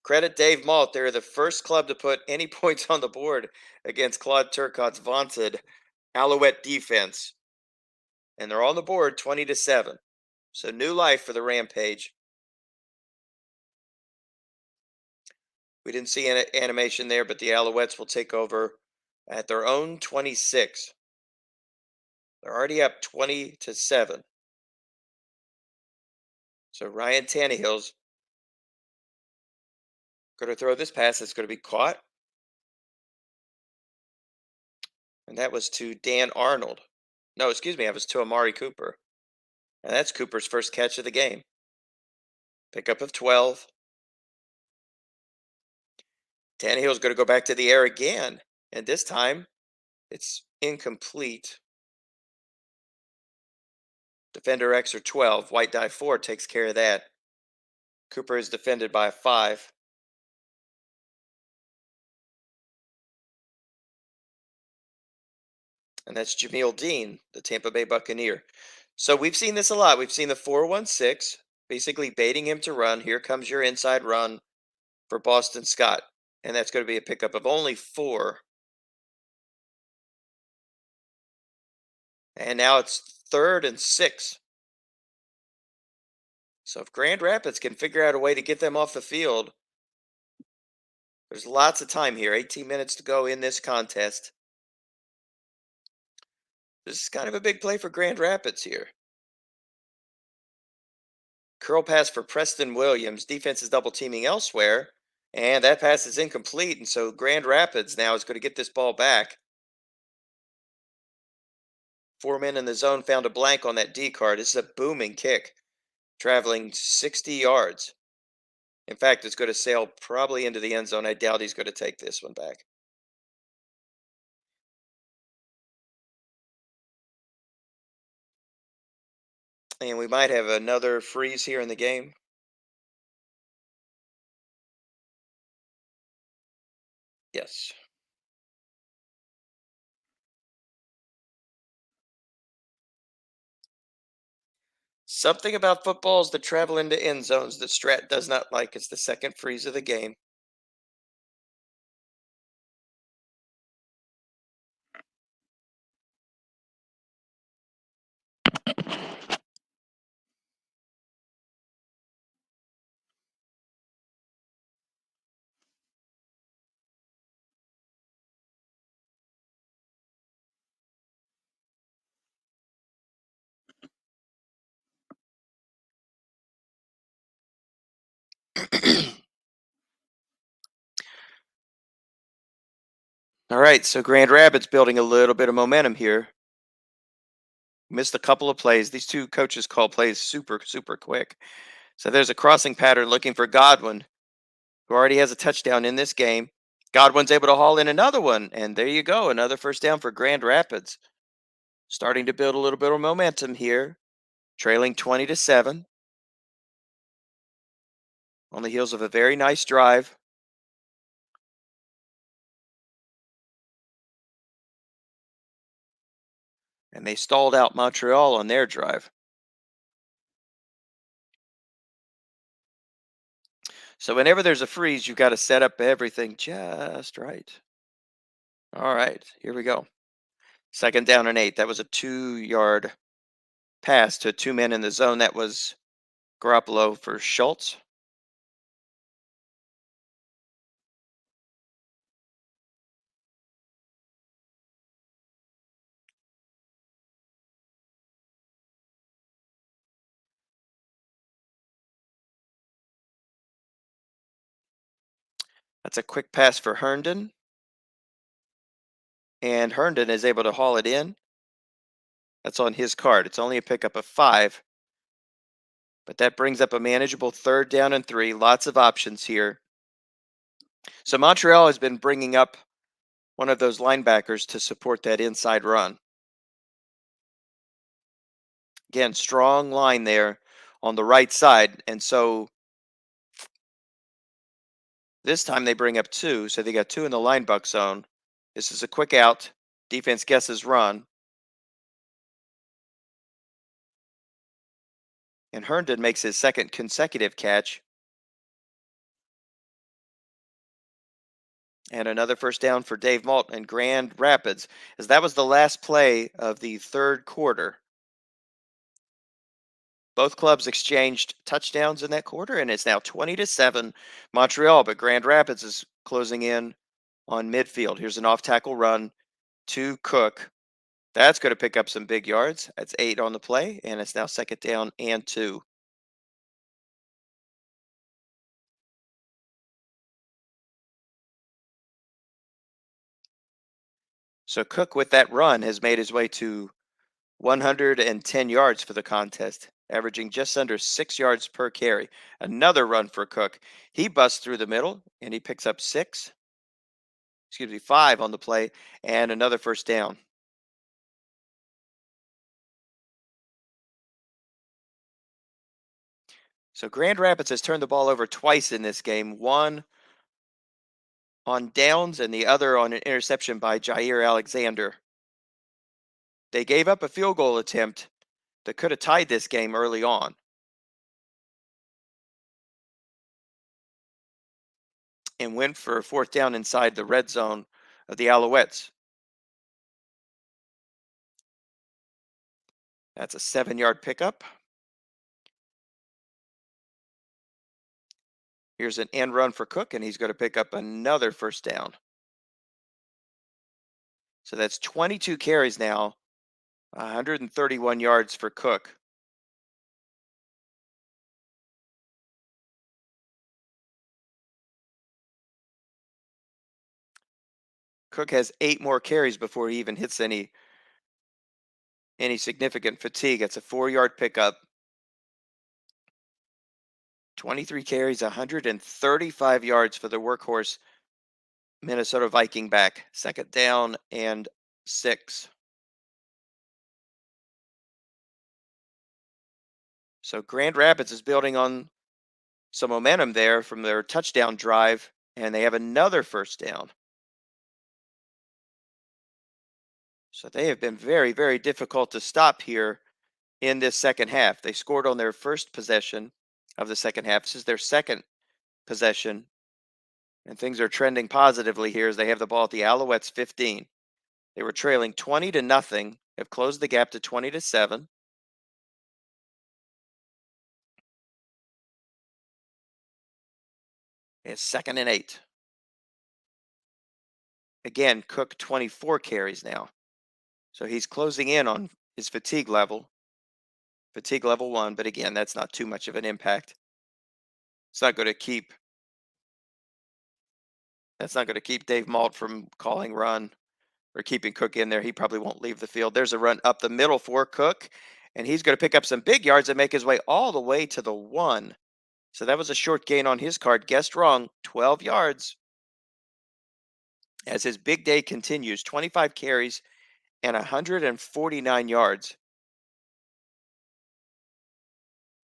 credit Dave Malt, they're the first club to put any points on the board against Claude Turcotte's vaunted Alouette defense. And they're on the board 20-7. So new life for the Rampage. We didn't see an animation there, but the Alouettes will take over at their own 26. They're already up 20-7. So Ryan Tannehill's going to throw this pass. It's going to be caught. And that was to Dan Arnold. No, excuse me, that was to Amari Cooper. And that's Cooper's first catch of the game. Pickup of 12. Tannehill's going to go back to the air again. And this time, it's incomplete. Defender X or 12. White die 4 takes care of that. Cooper is defended by a 5. And that's Jameel Dean, the Tampa Bay Buccaneer. So we've seen this a lot. We've seen the 4-1-6, basically baiting him to run. Here comes your inside run for Boston Scott. And that's going to be a pickup of only 4. And now it's 3rd and 6. So if Grand Rapids can figure out a way to get them off the field, there's lots of time here. 18 minutes to go in this contest. This is kind of a big play for Grand Rapids here. Curl pass for Preston Williams. Defense is double teaming elsewhere. And that pass is incomplete. And so Grand Rapids now is going to get this ball back. 4 men in the zone found a blank on that D card. This is a booming kick, traveling 60 yards. In fact, it's going to sail probably into the end zone. I doubt he's going to take this one back. And we might have another freeze here in the game. Yes. Something about footballs that travel into end zones that Strat does not like. It's the second freeze of the game. All right, so Grand Rapids building a little bit of momentum here. Missed a couple of plays. These two coaches call plays super, super quick. So there's a crossing pattern looking for Godwin, who already has a touchdown in this game. Godwin's able to haul in another one, and there you go, another first down for Grand Rapids. Starting to build a little bit of momentum here, trailing 20-7 on the heels of a very nice drive. And they stalled out Montreal on their drive. So whenever there's a freeze, you've got to set up everything just right. All right, here we go. 2nd down and 8. That was a 2-yard pass to 2 men in the zone. That was Garoppolo for Schultz. That's a quick pass for Herndon, and Herndon is able to haul it in. That's on his card. It's only a pickup of 5, but that brings up a manageable 3rd down and 3. Lots of options here. So Montreal has been bringing up one of those linebackers to support that inside run. Again, strong line there on the right side. And so this time they bring up 2. So they got 2 in the line buck zone. This is a quick out. Defense guesses run. And Herndon makes his 2nd consecutive catch. And another first down for Dave Malt in Grand Rapids, as that was the last play of the 3rd quarter. Both clubs exchanged touchdowns in that quarter, and it's now 20-7 Montreal, but Grand Rapids is closing in on midfield. Here's an off tackle run to Cook. That's going to pick up some big yards. That's 8 on the play, and it's now 2nd down and 2. So Cook, with that run, has made his way to 110 yards for the contest, averaging just under 6 yards per carry. Another run for Cook. He busts through the middle, and he picks up 5 on the play, and another first down. So Grand Rapids has turned the ball over twice in this game, one on downs and the other on an interception by Jair Alexander. They gave up a field goal attempt that could have tied this game early on and went for a 4th down inside the red zone of the Alouettes. That's a 7-yard pickup. Here's an end run for Cook, and he's going to pick up another first down. So that's 22 carries now, 131 yards for Cook. Cook has 8 more carries before he even hits any significant fatigue. It's a 4-yard pickup. 23 carries, 135 yards for the workhorse Minnesota Viking back. 2nd down and 6. So Grand Rapids is building on some momentum there from their touchdown drive, and they have another first down. So they have been very, very difficult to stop here in this second half. They scored on their first possession of the second half. This is their 2nd possession, and things are trending positively here as they have the ball at the Alouettes 15. They were trailing 20-0, have closed the gap to 20-7. It's 2nd and 8. Again, Cook 24 carries now. So he's closing in on his fatigue level 1, but again, that's not too much of an impact. It's not going to keep that's not going to keep Dave Malt from calling run or keeping Cook in there. He probably won't leave the field. There's a run up the middle for Cook, and he's going to pick up some big yards and make his way all the way to the 1. So that was a short gain on his card. Guessed wrong, 12 yards. As his big day continues, 25 carries and 149 yards.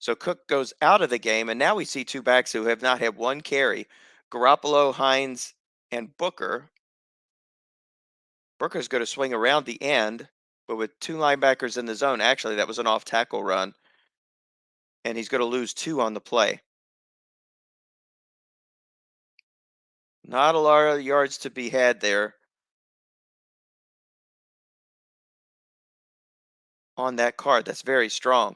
So Cook goes out of the game, and now we see 2 backs who have not had 1 carry. Garoppolo, Hines, and Booker. Booker's going to swing around the end, but with 2 linebackers in the zone, actually that was an off tackle run, and he's going to lose 2 on the play. Not a lot of yards to be had there on that card. That's very strong.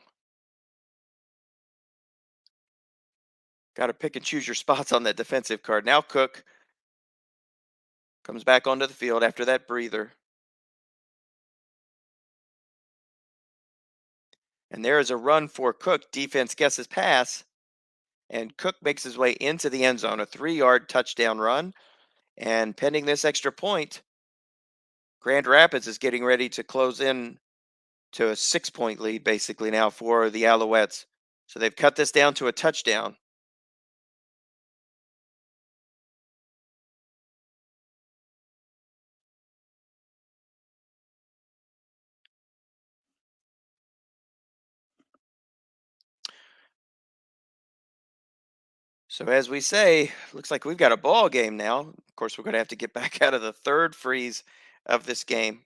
Got to pick and choose your spots on that defensive card. Now Cook comes back onto the field after that breather. And there is a run for Cook. Defense guesses pass. And Cook makes his way into the end zone, a 3-yard touchdown run. And pending this extra point, Grand Rapids is getting ready to close in to a 6-point lead basically now for the Alouettes. So they've cut this down to a touchdown. So as we say, looks like we've got a ball game now. Of course, we're going to have to get back out of the third freeze of this game.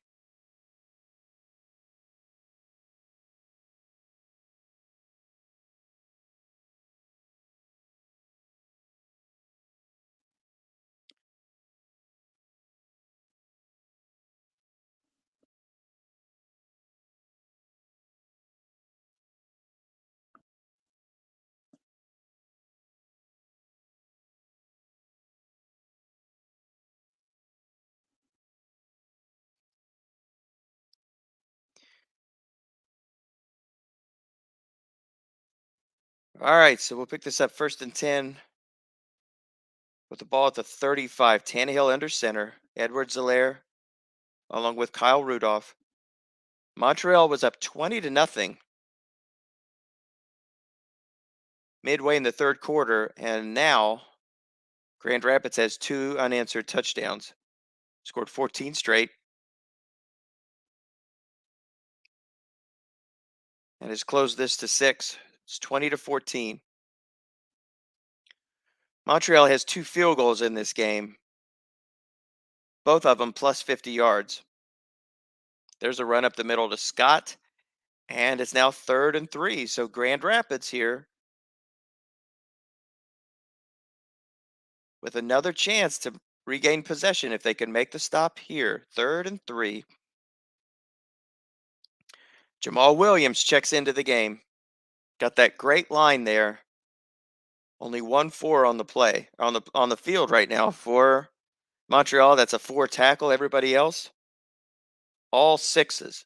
All right, so we'll pick this up 1st and 10 with the ball at the 35. Tannehill under center. Edward Zelaire along with Kyle Rudolph. Montreal was up 20 to nothing midway in the third quarter, and now Grand Rapids has 2 unanswered touchdowns. Scored 14 straight and has closed this to 6. It's 20 to 14. Montreal has 2 field goals in this game, both of them plus 50 yards. There's a run up the middle to Scott, and it's now 3rd and 3. So Grand Rapids here with another chance to regain possession if they can make the stop here. 3rd and 3. Jamal Williams checks into the game. Got that great line there. Only 1-4 on the play on the field right now for Montreal. That's a 4 tackle. Everybody else, all 6s.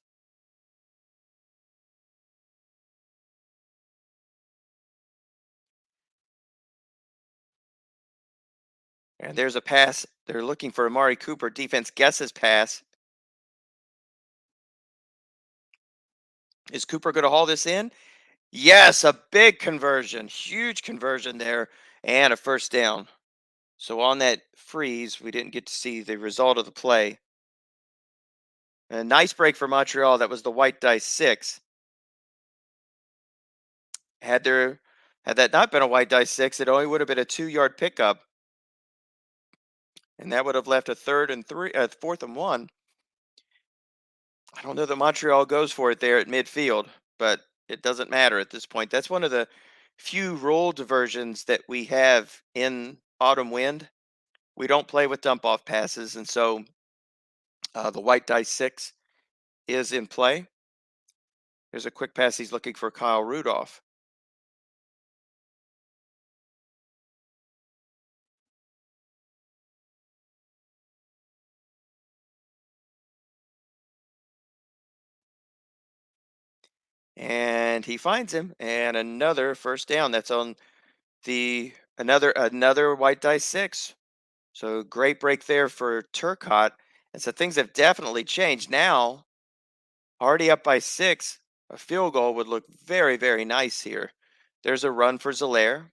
And there's a pass. They're looking for Amari Cooper. Defense guesses pass. Is Cooper going to haul this in? Yes, a big conversion. Huge conversion there. And a first down. So on that freeze, we didn't get to see the result of the play. A nice break for Montreal. That was the white dice 6. Had there had that not been a white dice 6, it only would have been a 2-yard pickup. And that would have left a 3rd and 3, 4th and 1. I don't know that Montreal goes for it there at midfield, but it doesn't matter at this point. That's one of the few rule diversions that we have in Autumn Wind. We don't play with dump off passes, and so the white dice 6 is in play. There's a quick pass. He's looking for Kyle Rudolph. And he finds him, and another first down. That's on the another white dice 6. So great break there for Turcotte. And so things have definitely changed now. Already up by 6, a field goal would look very, very nice here. There's a run for Zelaire,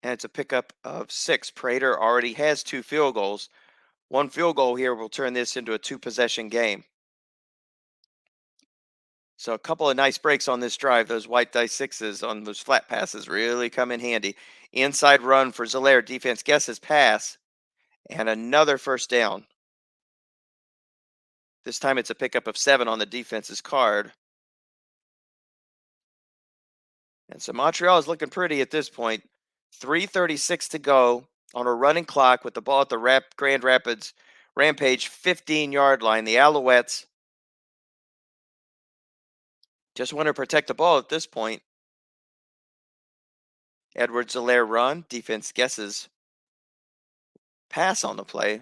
and it's a pickup of 6. Prater already has 2 field goals. One field goal here will turn this into a 2-possession game. So a couple of nice breaks on this drive. Those white dice 6s on those flat passes really come in handy. Inside run for Zelaire. Defense guesses pass, and another first down. This time it's a pickup of 7 on the defense's card. And so Montreal is looking pretty at this point. 3:36 to go on a running clock with the ball at the Grand Rapids Rampage 15-yard line. The Alouettes just want to protect the ball at this point. Edward Zelaire run. Defense guesses pass on the play,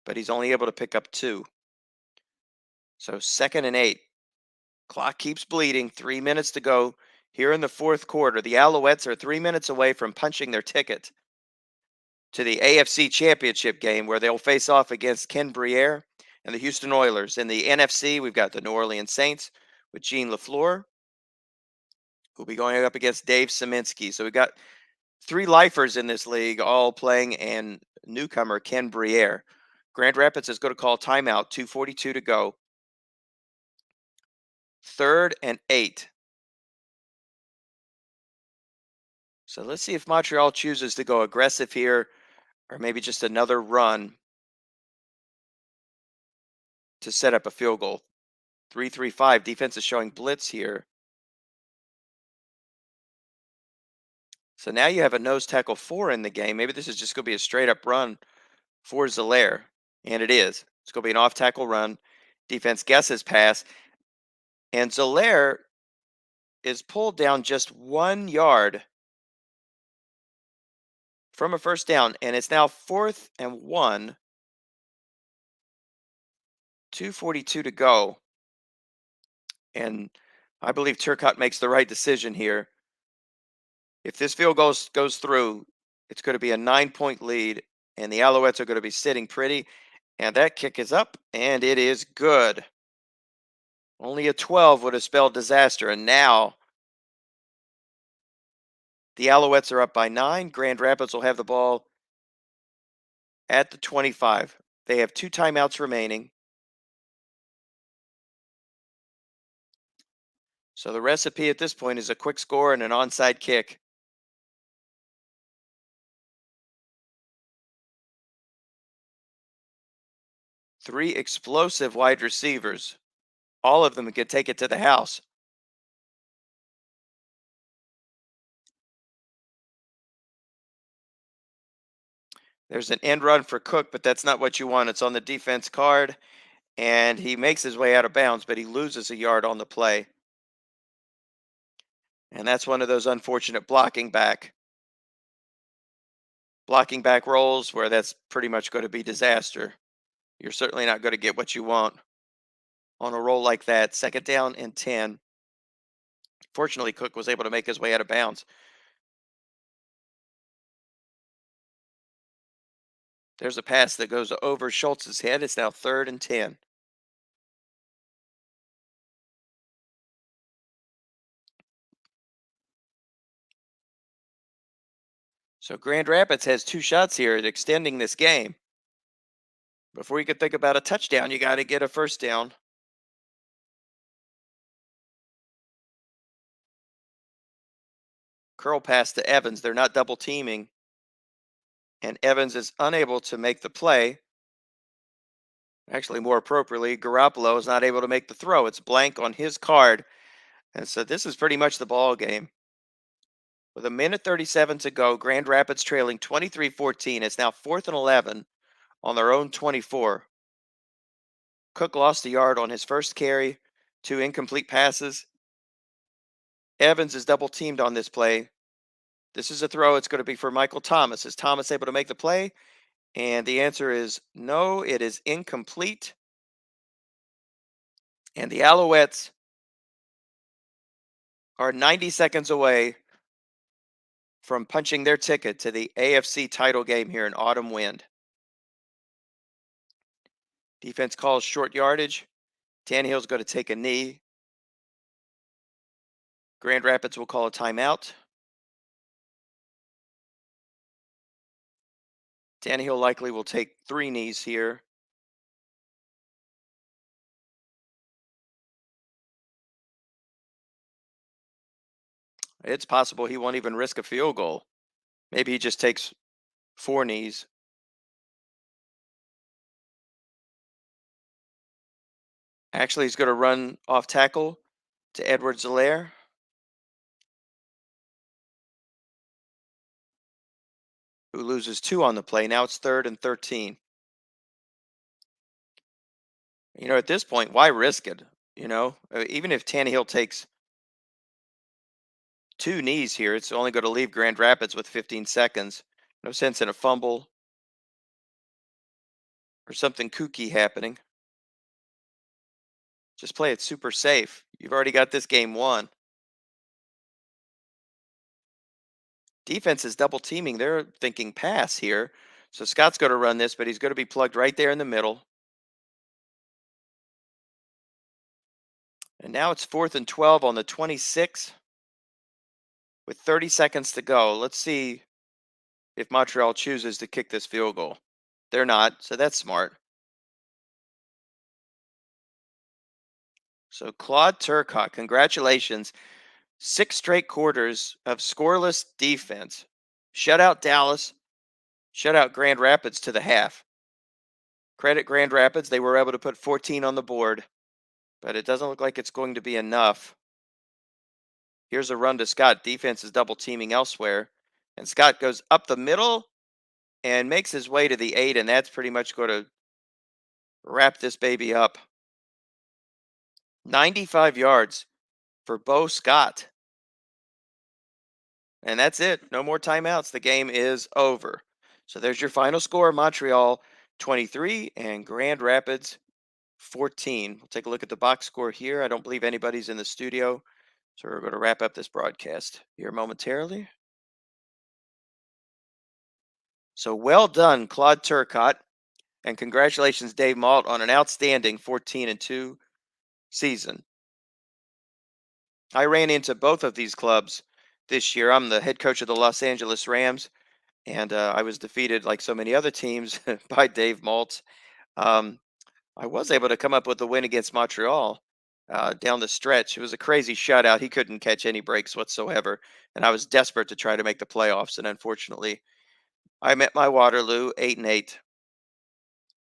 but he's only able to pick up 2. So 2nd and 8. Clock keeps bleeding. 3 minutes to go Here in the fourth quarter, the Alouettes are 3 minutes away from punching their ticket to the AFC Championship game where they'll face off against Ken Briere and the Houston Oilers. In the NFC, we've got the New Orleans Saints with Gene LaFleur, who'll be going up against Dave Szymanski. So we've got three lifers in this league all playing and newcomer Ken Briere. Grand Rapids is going to call timeout, 2:42 to go. 3rd and 8. So let's see if Montreal chooses to go aggressive here or maybe just another run to set up a field goal. 3-3-5. Defense is showing blitz here. So now you have a nose tackle 4 in the game. Maybe this is just going to be a straight up run for Zellaire. And it is. It's going to be an off tackle run. Defense guesses pass. And Zellaire is pulled down just 1 yard from a first down. And it's now 4th and 1. 2:42 to go. And I believe Turcotte makes the right decision here. If this field goes through, it's going to be a 9-point lead, and the Alouettes are going to be sitting pretty. And that kick is up, and it is good. Only a 12 would have spelled disaster, and now the Alouettes are up by 9. Grand Rapids will have the ball at the 25. They have 2 timeouts remaining. So the recipe at this point is a quick score and an onside kick. Three explosive wide receivers. All of them could take it to the house. There's an end run for Cook, but that's not what you want. It's on the defense card, and he makes his way out of bounds, but he loses a yard on the play. And that's one of those unfortunate blocking back rolls where that's pretty much going to be disaster. You're certainly not going to get what you want on a roll like that. 2nd down and 10. Fortunately, Cook was able to make his way out of bounds. There's a pass that goes over Schultz's head. It's now 3rd and 10. So Grand Rapids has 2 shots here at extending this game. Before you can think about a touchdown, you got to get a first down. Curl pass to Evans. They're not double teaming. And Evans is unable to make the play. Actually, more appropriately, Garoppolo is not able to make the throw. It's blank on his card. And so this is pretty much the ball game. With 1:37 to go, Grand Rapids trailing 23-14. It's now 4th and 11 on their own 24. Cook lost a yard on his first carry, 2 incomplete passes. Evans is double teamed on this play. This is a throw. It's going to be for Michael Thomas. Is Thomas able to make the play? And the answer is no, it is incomplete. And the Alouettes are 90 seconds away from punching their ticket to the AFC title game here in Autumn Wind. Defense calls short yardage. Tannehill's going to take a knee. Grand Rapids will call a timeout. Tannehill likely will take 3 knees here. It's possible he won't even risk a field goal. Maybe he just takes 4 knees. Actually, he's going to run off tackle to Edward Zellaire, who loses 2 on the play. Now it's 3rd and 13. At this point, why risk it? Even if Tannehill takes 2 knees here, it's only going to leave Grand Rapids with 15 seconds. No sense in a fumble or something kooky happening. Just play it super safe. You've already got this game won. Defense is double teaming. They're thinking pass here. So Scott's going to run this, but he's going to be plugged right there in the middle. And now it's 4th and 12 on the 26 with 30 seconds to go. Let's see if Montreal chooses to kick this field goal. They're not, so that's smart. So Claude Turcotte, congratulations. 6 straight quarters of scoreless defense. Shut out Dallas, shut out Grand Rapids to the half. Credit Grand Rapids, they were able to put 14 on the board, but it doesn't look like it's going to be enough. Here's a run to Scott. Defense is double teaming elsewhere. And Scott goes up the middle and makes his way to the 8, and that's pretty much going to wrap this baby up. 95 yards for Bo Scott. And that's it. No more timeouts. The game is over. So there's your final score: Montreal 23 and Grand Rapids 14. We'll take a look at the box score here. I don't believe anybody's in the studio. So we're going to wrap up this broadcast here momentarily. So well done, Claude Turcotte. And congratulations, Dave Malt, on an outstanding 14-2 season. I ran into both of these clubs this year. I'm the head coach of the Los Angeles Rams, and I was defeated, like so many other teams, by Dave Malt. Um, I was able to come up with a win against Montreal down the stretch. It was a crazy shutout. He couldn't catch any breaks whatsoever, and I was desperate to try to make the playoffs. And unfortunately, I met my Waterloo 8-8.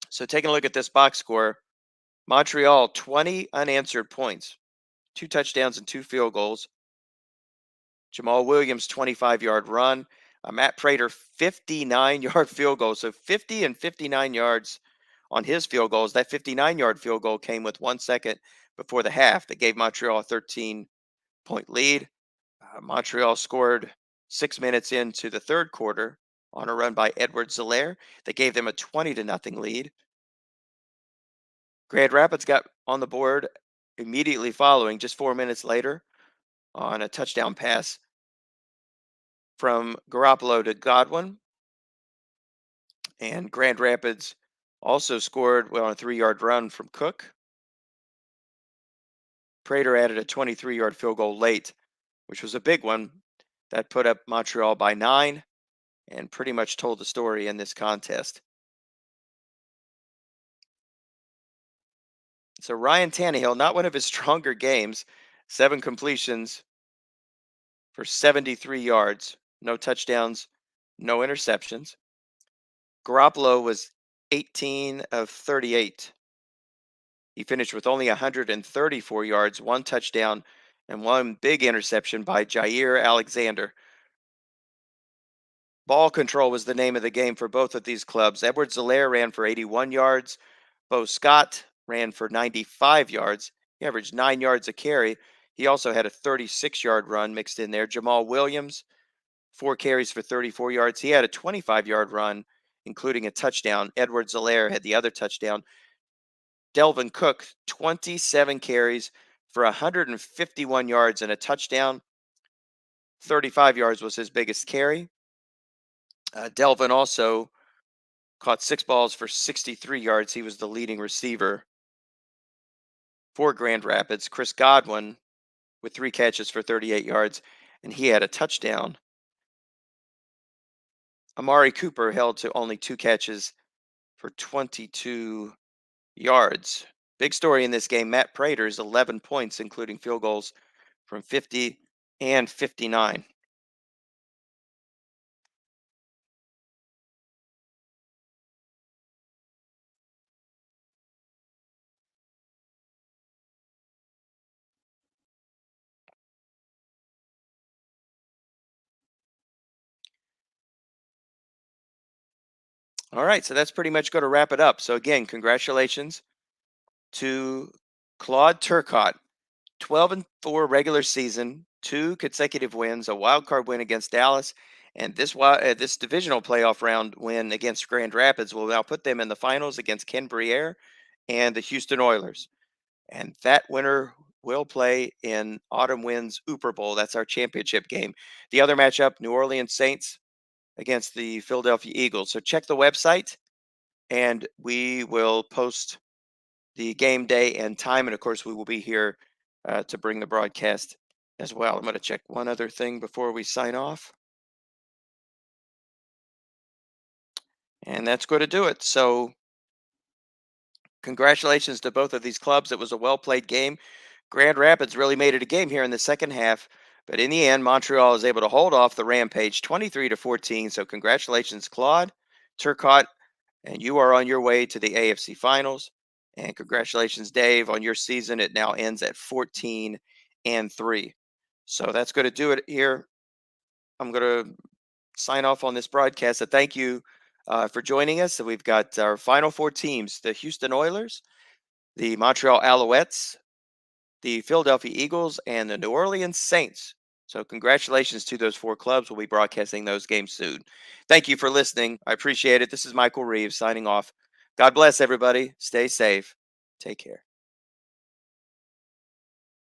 So taking a look at this box score, Montreal 20 unanswered points, 2 touchdowns and 2 field goals. Jamal Williams 25-yard run. Matt Prater 59-yard field goal. So 50 and 59 yards on his field goals. That 59-yard field goal came with 1 second before the half that gave Montreal a 13-point lead. Montreal scored 6 minutes into the third quarter on a run by Edward Zeller that gave them a 20-0 lead. Grand Rapids got on the board immediately following, just 4 minutes later, on a touchdown pass from Garoppolo to Godwin. And Grand Rapids also scored on a 3-yard run from Cook. Prater added a 23-yard field goal late, which was a big one that put up Montreal by 9 and pretty much told the story in this contest. So Ryan Tannehill, not one of his stronger games, 7 completions for 73 yards, no touchdowns, no interceptions. Garoppolo was 18 of 38. He finished with only 134 yards, 1 touchdown, and 1 big interception by Jair Alexander. Ball control was the name of the game for both of these clubs. Edward Zeller ran for 81 yards. Bo Scott ran for 95 yards. He averaged 9 yards a carry. He also had a 36-yard run mixed in there. Jamal Williams, 4 carries for 34 yards. He had a 25-yard run, including a touchdown. Edward Zeller had the other touchdown. Delvin Cook, 27 carries for 151 yards and a touchdown. 35 yards was his biggest carry. Delvin also caught 6 balls for 63 yards. He was the leading receiver for Grand Rapids. Chris Godwin with 3 catches for 38 yards, and he had a touchdown. Amari Cooper held to only 2 catches for 22 yards. Big story in this game, Matt Prater's 11 points, including field goals from 50 and 59. All right, so that's pretty much going to wrap it up. So again, congratulations to Claude Turcotte, 12-4 regular season, 2 consecutive wins, a wild card win against Dallas, and this divisional playoff round win against Grand Rapids will now put them in the finals against Ken Briere and the Houston Oilers. And that winner will play in Autumn Winds Uber Bowl. That's our championship game. The other matchup, New Orleans Saints against the Philadelphia Eagles. So check the website and we will post the game day and time. And of course, we will be here to bring the broadcast as well. I'm going to check one other thing before we sign off. And that's going to do it. So, congratulations to both of these clubs. It was a well played game. Grand Rapids really made it a game here in the second half. But in the end, Montreal is able to hold off the Rampage 23-14. So, congratulations, Claude, Turcotte, and you are on your way to the AFC Finals. And congratulations, Dave, on your season. It now ends at 14-3. So that's going to do it here. I'm going to sign off on this broadcast. So thank you for joining us. So we've got our final four teams: the Houston Oilers, the Montreal Alouettes, the Philadelphia Eagles, and the New Orleans Saints. So congratulations to those four clubs. We'll be broadcasting those games soon. Thank you for listening. I appreciate it. This is Michael Reeves signing off. God bless everybody. Stay safe. Take care.